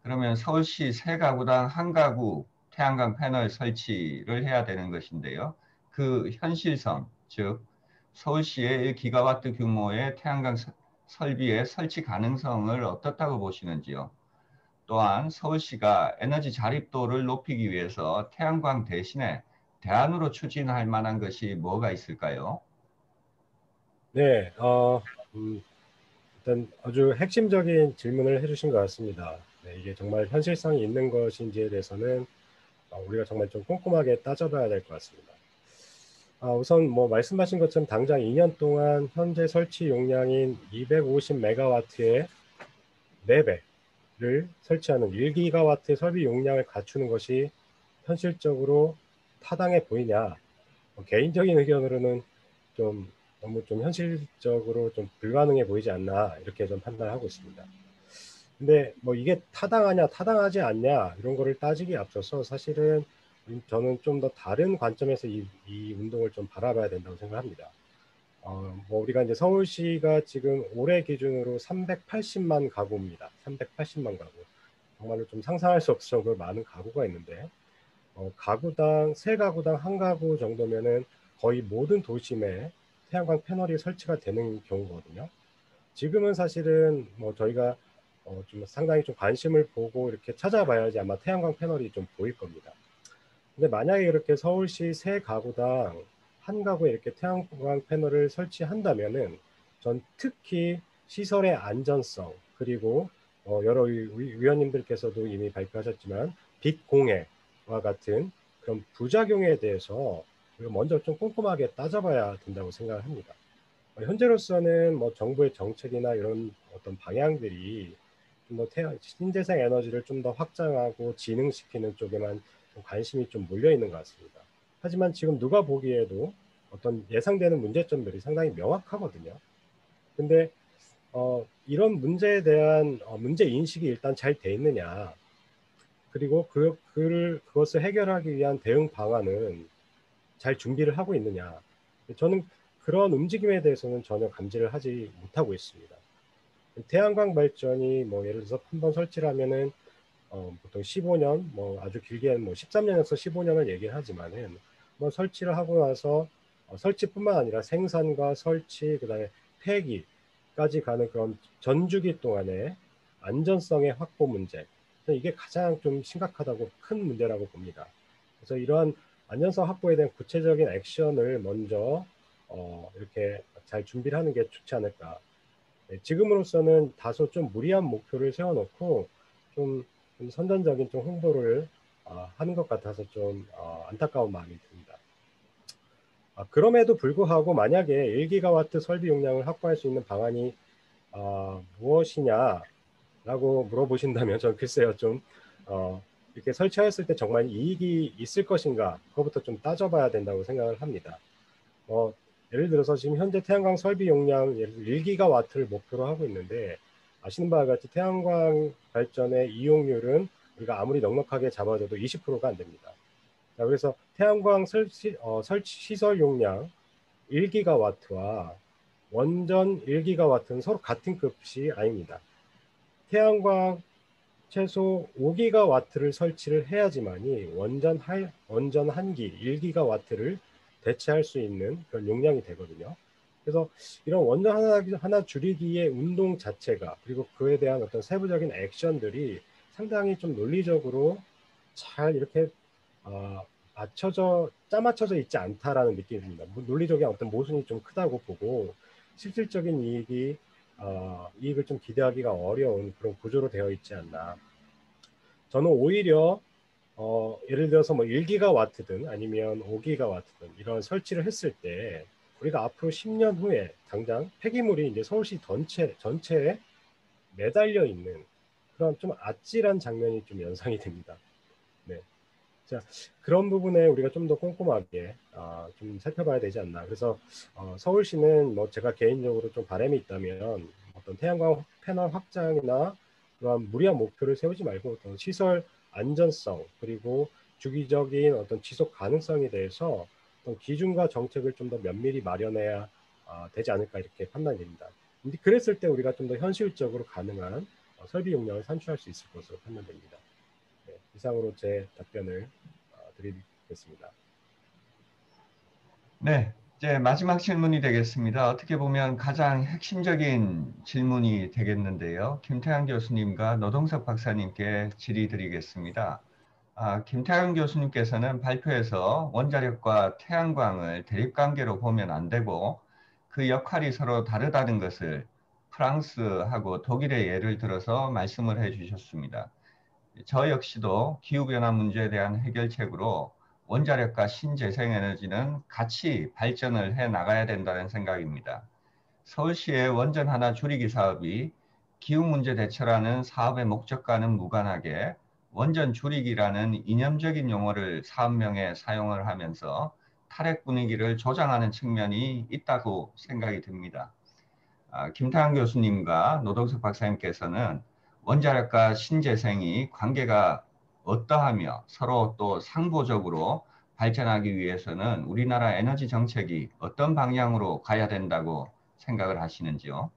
그러면 서울시 세 가구당 한 가구 태양광 패널 설치를 해야 되는 것인데요. 그 현실성, 즉 서울시의 1기가와트 규모의 태양광 설비의 설치 가능성을 어떻다고 보시는지요? 또한 서울시가 에너지 자립도를 높이기 위해서 태양광 대신에 대안으로 추진할 만한 것이 뭐가 있을까요? 네, 일단 아주 핵심적인 질문을 해주신 것 같습니다. 네, 이게 정말 현실성이 있는 것인지에 대해서는 우리가 정말 좀 꼼꼼하게 따져봐야 될 것 같습니다. 우선 뭐 말씀하신 것처럼 당장 2년 동안 현재 설치 용량인 250메가와트의 4배를 설치하는 1기가와트 설비 용량을 갖추는 것이 현실적으로 타당해 보이냐? 개인적인 의견으로는 좀 너무 좀 현실적으로 좀 불가능해 보이지 않나 이렇게 좀 판단하고 있습니다. 근데 뭐 이게 타당하냐 타당하지 않냐 이런 거를 따지기 앞서서 사실은 저는 좀 더 다른 관점에서 이 운동을 좀 바라봐야 된다고 생각합니다. 뭐 우리가 이제 서울시가 지금 올해 기준으로 380만 가구입니다. 380만 가구. 정말로 좀 상상할 수 없을 정도로 많은 가구가 있는데 가구당 세 가구당 한 가구 정도면은 거의 모든 도심에 태양광 패널이 설치가 되는 경우거든요. 지금은 사실은 뭐 저희가 좀 상당히 좀 관심을 보고 이렇게 찾아봐야지 아마 태양광 패널이 좀 보일 겁니다. 근데 만약에 이렇게 서울시 세 가구당 한 가구에 이렇게 태양광 패널을 설치한다면은 전 특히 시설의 안전성 그리고 여러 위원님들께서도 이미 발표하셨지만 빛 공해와 같은 그런 부작용에 대해서 우리가 먼저 좀 꼼꼼하게 따져봐야 된다고 생각을 합니다. 현재로서는 뭐 정부의 정책이나 이런 어떤 방향들이 좀 더 신재생 에너지를 좀 더 확장하고 진흥시키는 쪽에만 관심이 좀 몰려 있는 것 같습니다. 하지만 지금 누가 보기에도 어떤 예상되는 문제점들이 상당히 명확하거든요. 근데 이런 문제에 대한 문제 인식이 일단 잘 돼 있느냐, 그리고 그것을 해결하기 위한 대응 방안은 잘 준비를 하고 있느냐, 저는 그런 움직임에 대해서는 전혀 감지를 하지 못하고 있습니다. 태양광 발전이 뭐 예를 들어서 한번 설치를 하면은 보통 15년, 뭐 아주 길게는 뭐 13년에서 15년을 얘기하지만은 뭐 설치를 하고 나서 설치뿐만 아니라 생산과 설치, 그다음에 폐기까지 가는 그런 전주기 동안의 안전성의 확보 문제, 이게 가장 좀 심각하다고 큰 문제라고 봅니다. 그래서 이러한 안전성 확보에 대한 구체적인 액션을 먼저 이렇게 잘 준비를 하는 게 좋지 않을까. 네, 지금으로서는 다소 좀 무리한 목표를 세워놓고 좀 선전적인 좀 홍보를 하는 것 같아서 좀 안타까운 마음이 듭니다. 그럼에도 불구하고 만약에 1기가와트 설비 용량을 확보할 수 있는 방안이 무엇이냐라고 물어보신다면 저는 글쎄요, 좀 이렇게 설치했을 때 정말 이익이 있을 것인가, 그것부터 좀 따져봐야 된다고 생각을 합니다. 예를 들어서 지금 현재 태양광 설비 용량 1기가와트를 목표로 하고 있는데, 아시는 바와 같이 태양광 발전의 이용률은 우리가 아무리 넉넉하게 잡아줘도 20%가 안 됩니다. 자, 그래서 태양광 설치 시설 용량 1기가와트와 원전 1기가와트는 서로 같은 급이 아닙니다. 태양광 최소 5기가와트를 설치를 해야지만이 원전 1기 1기가와트를 대체할 수 있는 그런 용량이 되거든요. 그래서 이런 원전 하나 줄이기의 운동 자체가, 그리고 그에 대한 어떤 세부적인 액션들이 상당히 좀 논리적으로 잘 이렇게 짜맞춰져 있지 않다라는 느낌이 듭니다. 논리적인 어떤 모순이 좀 크다고 보고, 실질적인 이익을 좀 기대하기가 어려운 그런 구조로 되어 있지 않나. 저는 오히려 예를 들어서 뭐 1기가와트든 아니면 5기가와트든 이런 설치를 했을 때 우리가 앞으로 10년 후에 당장 폐기물이 이제 서울시 전체에 매달려 있는 그런 좀 아찔한 장면이 좀 연상이 됩니다. 네. 자, 그런 부분에 우리가 좀 더 꼼꼼하게 좀 살펴봐야 되지 않나. 그래서 서울시는 뭐 제가 개인적으로 좀 바람이 있다면 어떤 태양광 패널 확장이나 그런 무리한 목표를 세우지 말고 어떤 시설 안전성, 그리고 주기적인 어떤 지속 가능성에 대해서 어떤 기준과 정책을 좀 더 면밀히 마련해야 되지 않을까, 이렇게 판단이 됩니다. 근데 그랬을 때 우리가 좀 더 현실적으로 가능한 설비 용량을 산출할 수 있을 것으로 판단됩니다. 네, 이상으로 제 답변을 드리겠습니다. 네, 이제 마지막 질문이 되겠습니다. 어떻게 보면 가장 핵심적인 질문이 되겠는데요. 김태환 교수님과 노동석 박사님께 질의드리겠습니다. 김태환 교수님께서는 발표에서 원자력과 태양광을 대립관계로 보면 안 되고 그 역할이 서로 다르다는 것을 프랑스하고 독일의 예를 들어서 말씀을 해주셨습니다. 저 역시도 기후변화 문제에 대한 해결책으로 원자력과 신재생에너지는 같이 발전을 해 나가야 된다는 생각입니다. 서울시의 원전 하나 줄이기 사업이 기후 문제 대처라는 사업의 목적과는 무관하게 원전 줄이기라는 이념적인 용어를 사업명에 사용을 하면서 탈핵 분위기를 조장하는 측면이 있다고 생각이 듭니다. 김태환 교수님과 노동석 박사님께서는 원자력과 신재생이 관계가 어떠하며 서로 또 상보적으로 발전하기 위해서는 우리나라 에너지 정책이 어떤 방향으로 가야 된다고 생각을 하시는지요?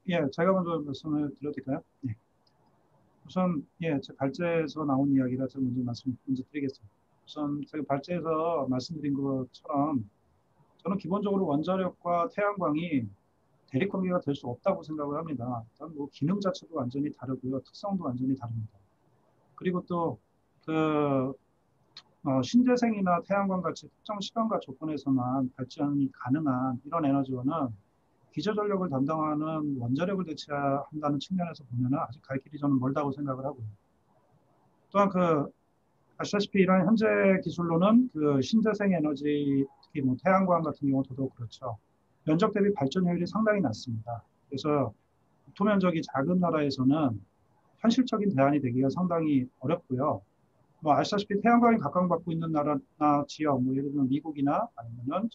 예, 제가 먼저 말씀을 드려도 될까요? 예. 우선 제 발제에서 나온 이야기라 제가 먼저 드리겠습니다. 우선 제가 발제에서 말씀드린 것처럼 저는 기본적으로 원자력과 태양광이 대립 관계가 될 수 없다고 생각을 합니다. 일단 뭐 기능 자체도 완전히 다르고요, 특성도 완전히 다릅니다. 그리고 또 신재생이나 태양광 같이 특정 시간과 조건에서만 발전이 가능한 이런 에너지원은 기저전력을 담당하는 원자력을 대체한다는 측면에서 보면 아직 갈 길이 저는 멀다고 생각을 하고요. 또한 아시다시피 이런 현재 기술로는 신재생 에너지, 특히 뭐 태양광 같은 경우 더더욱 그렇죠. 면적 대비 발전 효율이 상당히 낮습니다. 그래서 국토면적이 작은 나라에서는 현실적인 대안이 되기가 상당히 어렵고요. 뭐 아시다시피 태양광이 각광받고 있는 나라나 지역, 뭐 예를 들면 미국이나 아니면은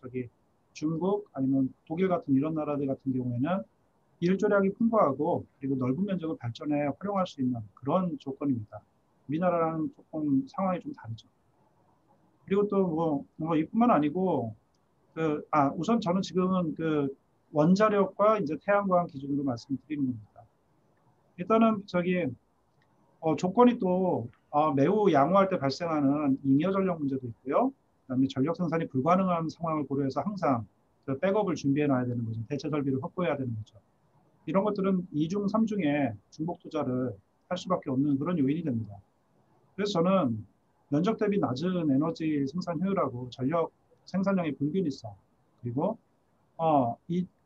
중국 아니면 독일 같은 이런 나라들 같은 경우에는 일조량이 풍부하고 그리고 넓은 면적을 발전에 활용할 수 있는 그런 조건입니다. 우리나라랑 조금 상황이 좀 다르죠. 그리고 또 뭐 이뿐만 아니고 우선 저는 지금은 원자력과 이제 태양광 기준으로 말씀드리는 겁니다. 일단은 조건이 또 매우 양호할 때 발생하는 잉여 전력 문제도 있고요. 그다음에 전력 생산이 불가능한 상황을 고려해서 항상 백업을 준비해 놔야 되는 거죠. 대체 설비를 확보해야 되는 거죠. 이런 것들은 2중, 3중에 중복 투자를 할 수밖에 없는 그런 요인이 됩니다. 그래서 저는 면적 대비 낮은 에너지 생산 효율하고 전력 생산량의 불균일성, 그리고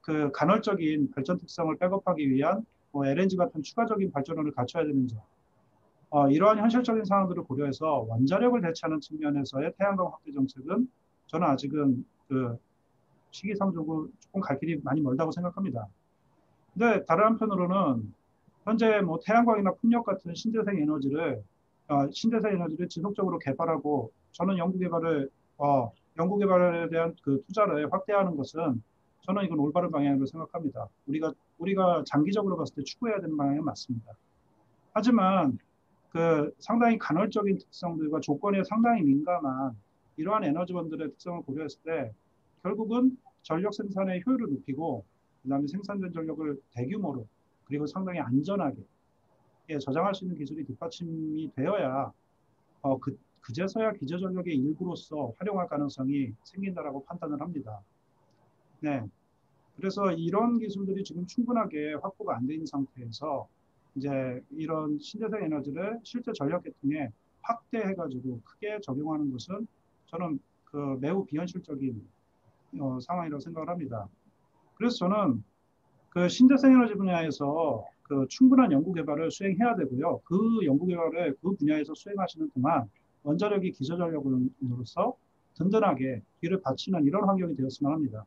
그 간헐적인 발전 특성을 백업하기 위한 뭐 LNG 같은 추가적인 발전원을 갖춰야 되는 점, 이러한 현실적인 상황들을 고려해서 원자력을 대체하는 측면에서의 태양광 확대 정책은 저는 아직은 그 시기상조고 조금 갈 길이 많이 멀다고 생각합니다. 근데 다른 한편으로는 현재 뭐 태양광이나 풍력 같은 신재생 에너지를 지속적으로 개발하고 저는 연구 개발에 대한 그 투자를 확대하는 것은 저는 이건 올바른 방향으로 생각합니다. 우리가 장기적으로 봤을 때 추구해야 되는 방향은 맞습니다. 하지만 그 상당히 간헐적인 특성들과 조건에 상당히 민감한 이러한 에너지원들의 특성을 고려했을 때 결국은 전력 생산의 효율을 높이고 그다음에 생산된 전력을 대규모로 그리고 상당히 안전하게 저장할 수 있는 기술이 뒷받침이 되어야 그제서야 기저전력의 일부로서 활용할 가능성이 생긴다라고 판단을 합니다. 네, 그래서 이런 기술들이 지금 충분하게 확보가 안 돼 있는 상태에서 이제 이런 신재생 에너지를 실제 전력 계통에 확대해가지고 크게 적용하는 것은 저는 그 매우 비현실적인 상황이라고 생각을 합니다. 그래서 저는 그 신재생 에너지 분야에서 그 충분한 연구 개발을 수행해야 되고요. 그 연구 개발을 그 분야에서 수행하시는 동안 원자력이 기저전력으로서 든든하게 뒤를 받치는 이런 환경이 되었으면 합니다.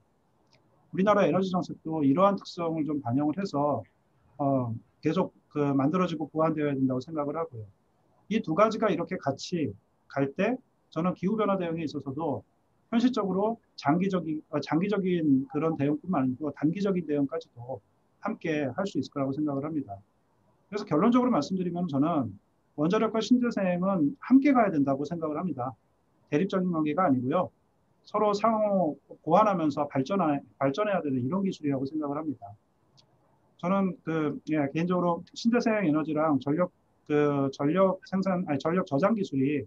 우리나라 에너지 정책도 이러한 특성을 좀 반영을 해서 계속 그 만들어지고 보완되어야 된다고 생각을 하고요. 이 두 가지가 이렇게 같이 갈 때 저는 기후변화 대응에 있어서도 현실적으로 장기적인 그런 대응뿐만 아니고 단기적인 대응까지도 함께 할 수 있을 거라고 생각을 합니다. 그래서 결론적으로 말씀드리면 저는 원자력과 신재생은 함께 가야 된다고 생각을 합니다. 대립적인 관계가 아니고요. 서로 상호 보완하면서 발전해야 되는 이런 기술이라고 생각을 합니다. 저는 개인적으로 신재생 에너지랑 전력 저장 기술이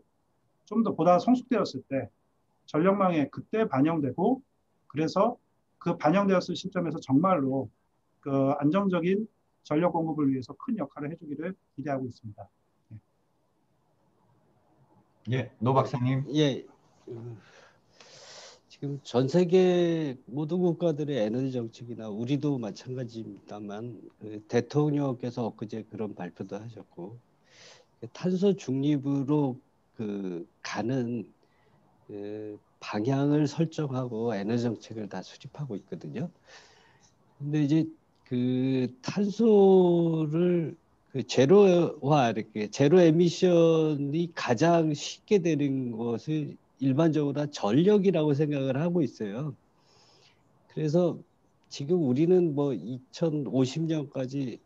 좀 더 보다 성숙되었을 때 전력망에 그때 반영되고 그래서 그 반영되었을 시점에서 정말로 그 안정적인 전력 공급을 위해서 큰 역할을 해주기를 기대하고 있습니다. 예, 노 박사님. 예. 지금 전 세계 모든 국가들의 에너지 정책이나 우리도 마찬가지입니다만 대통령께서 엊그제 그런 발표도 하셨고 탄소 중립으로 가는 방향을 설정하고 에너지 정책을 다 수립하고 있거든요. 근데 이제 그 탄소를 제로화 이렇게 제로 에미션이 가장 쉽게 되는 것을 일반적으로 전력이라고 생각을 하고 있어요. 그래서 지금 우리는 뭐 2050년까지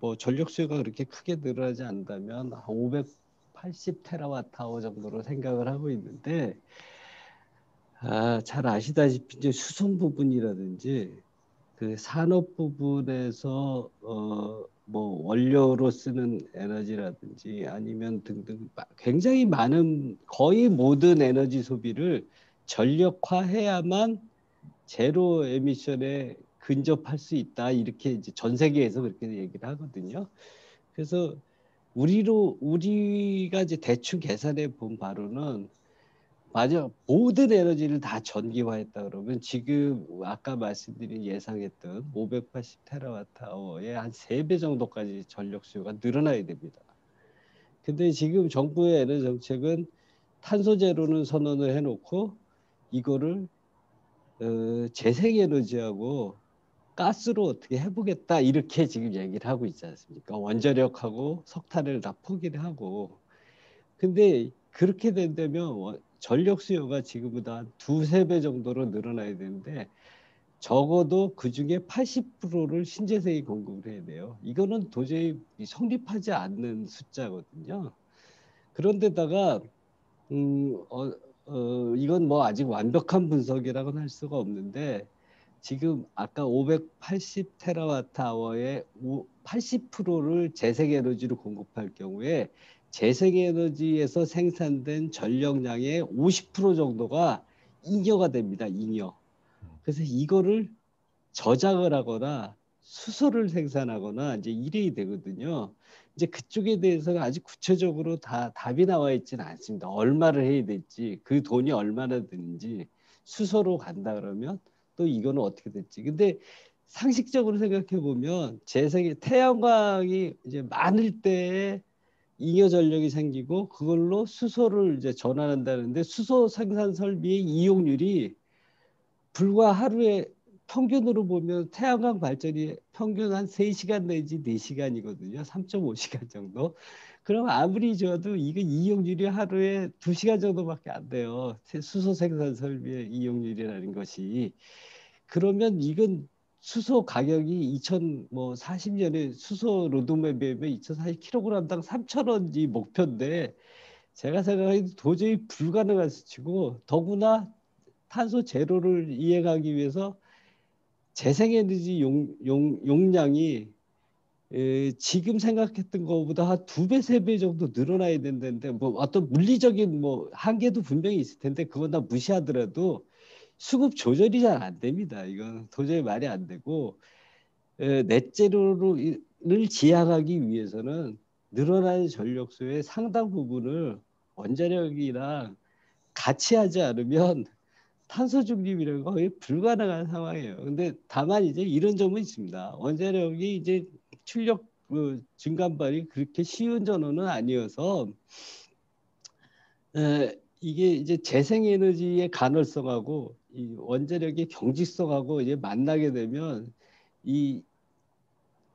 뭐 전력 수요가 그렇게 크게 늘어나지 않는다면 580 테라와트아워 정도로 생각을 하고 있는데 잘 아시다시피 이제 수송 부분이라든지 그 산업 부분에서 뭐 원료로 쓰는 에너지라든지 아니면 등등 굉장히 많은 거의 모든 에너지 소비를 전력화해야만 제로 에미션에 근접할 수 있다 이렇게 이제 전 세계에서 그렇게 얘기를 하거든요. 그래서 우리가 이제 대충 계산해 본 바로는 맞아. 모든 에너지를 다 전기화했다 그러면 지금 아까 말씀드린 예상했던 580 테라와트아워의 한 3배 정도까지 전력 수요가 늘어나야 됩니다. 근데 지금 정부의 에너지 정책은 탄소 제로는 선언을 해놓고 이거를 재생에너지하고 가스로 어떻게 해보겠다 이렇게 지금 얘기를 하고 있지 않습니까? 원자력하고 석탄을 다 포기를 하고. 근데 그렇게 된다면 전력 수요가 지금보다 한 2~3배 정도로 늘어나야 되는데 적어도 그중에 80%를 신재생이 공급을 해야 돼요. 이거는 도저히 성립하지 않는 숫자거든요. 그런데다가 이건 뭐 아직 완벽한 분석이라고는 할 수가 없는데 지금 아까 580 테라와트아워의 80%를 재생에너지로 공급할 경우에 재생에너지에서 생산된 전력량의 50% 정도가 잉여가 됩니다. 잉여. 그래서 이거를 저장을 하거나 수소를 생산하거나 이제 이래야 되거든요. 이제 그쪽에 대해서는 아직 구체적으로 다 답이 나와 있지는 않습니다. 얼마를 해야 될지, 그 돈이 얼마나 드는지 수소로 간다 그러면 또 이거는 어떻게 됐지? 근데 상식적으로 생각해 보면 재생에 태양광이 이제 많을 때에 잉여 전력이 생기고 그걸로 수소를 이제 전환한다는데 수소 생산 설비의 이용률이 불과 하루에 평균으로 보면 태양광 발전이 평균 한 3시간 내지 4시간이거든요. 3.5시간 정도. 그럼 아무리 줘도 이거 이용률이 하루에 2시간 정도밖에 안 돼요. 수소 생산 설비의 이용률이라는 것이. 그러면 이건 수소 가격이 2040년에 수소 로드맵에 2040kg당 3,000원이 목표인데 제가 생각해도 도저히 불가능한 수치고 더구나 탄소 제로를 이해하기 위해서 재생에너지 용량이 지금 생각했던 것보다 한 2배, 3배 정도 늘어나야 된다는데 뭐 어떤 물리적인 뭐 한계도 분명히 있을 텐데 그건 다 무시하더라도 수급 조절이 잘 안 됩니다. 이건 도저히 말이 안 되고 넷제로를 지향하기 위해서는 늘어나는 전력수의 상당 부분을 원자력이랑 같이 하지 않으면 탄소 중립이라는 거 거의 불가능한 상황이에요. 근데 다만 이제 이런 점은 있습니다. 원자력이 이제 출력 증감발이 그렇게 쉬운 전원은 아니어서 이게 이제 재생에너지의 간헐성하고 이 원자력의 경직성하고 이제 만나게 되면 이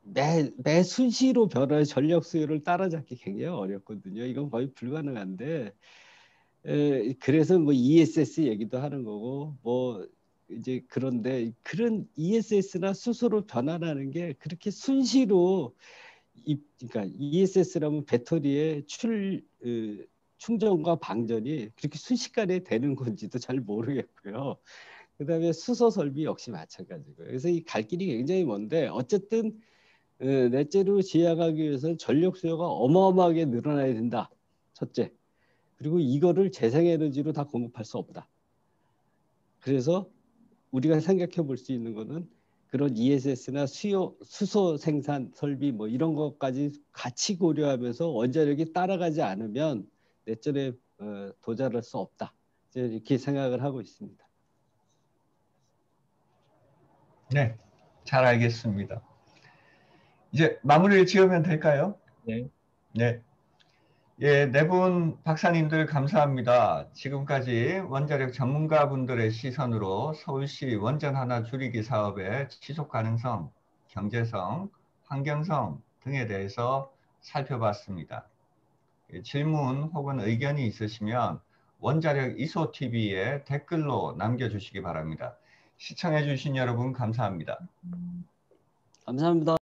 매 순시로 변화의 전력 수요를 따라잡기 굉장히 어렵거든요. 이건 거의 불가능한데 그래서 뭐 ESS 얘기도 하는 거고 뭐 이제 그런데 그런 ESS나 수소로 변환하는 게 그렇게 순시로 그러니까 ESS라면 배터리의 충전과 방전이 그렇게 순식간에 되는 건지도 잘 모르겠고요. 그다음에 수소 설비 역시 마찬가지고요. 그래서 이 갈 길이 굉장히 먼데 어쨌든 넷째로 지향하기 위해서는 전력 수요가 어마어마하게 늘어나야 된다. 첫째. 그리고 이거를 재생에너지로 다 공급할 수 없다. 그래서 우리가 생각해 볼 수 있는 거는 그런 ESS나 수소 생산 설비 뭐 이런 것까지 같이 고려하면서 원자력이 따라가지 않으면 넷째에 도달할 수 없다. 이렇게 생각을 하고 있습니다. 네, 잘 알겠습니다. 이제 마무리를 지으면 될까요? 네. 네. 예, 네 분 박사님들 감사합니다. 지금까지 원자력 전문가분들의 시선으로 서울시 원전 하나 줄이기 사업의 지속 가능성, 경제성, 환경성 등에 대해서 살펴봤습니다. 예, 질문 혹은 의견이 있으시면 원자력 이소TV에 댓글로 남겨주시기 바랍니다. 시청해주신 여러분 감사합니다. 감사합니다.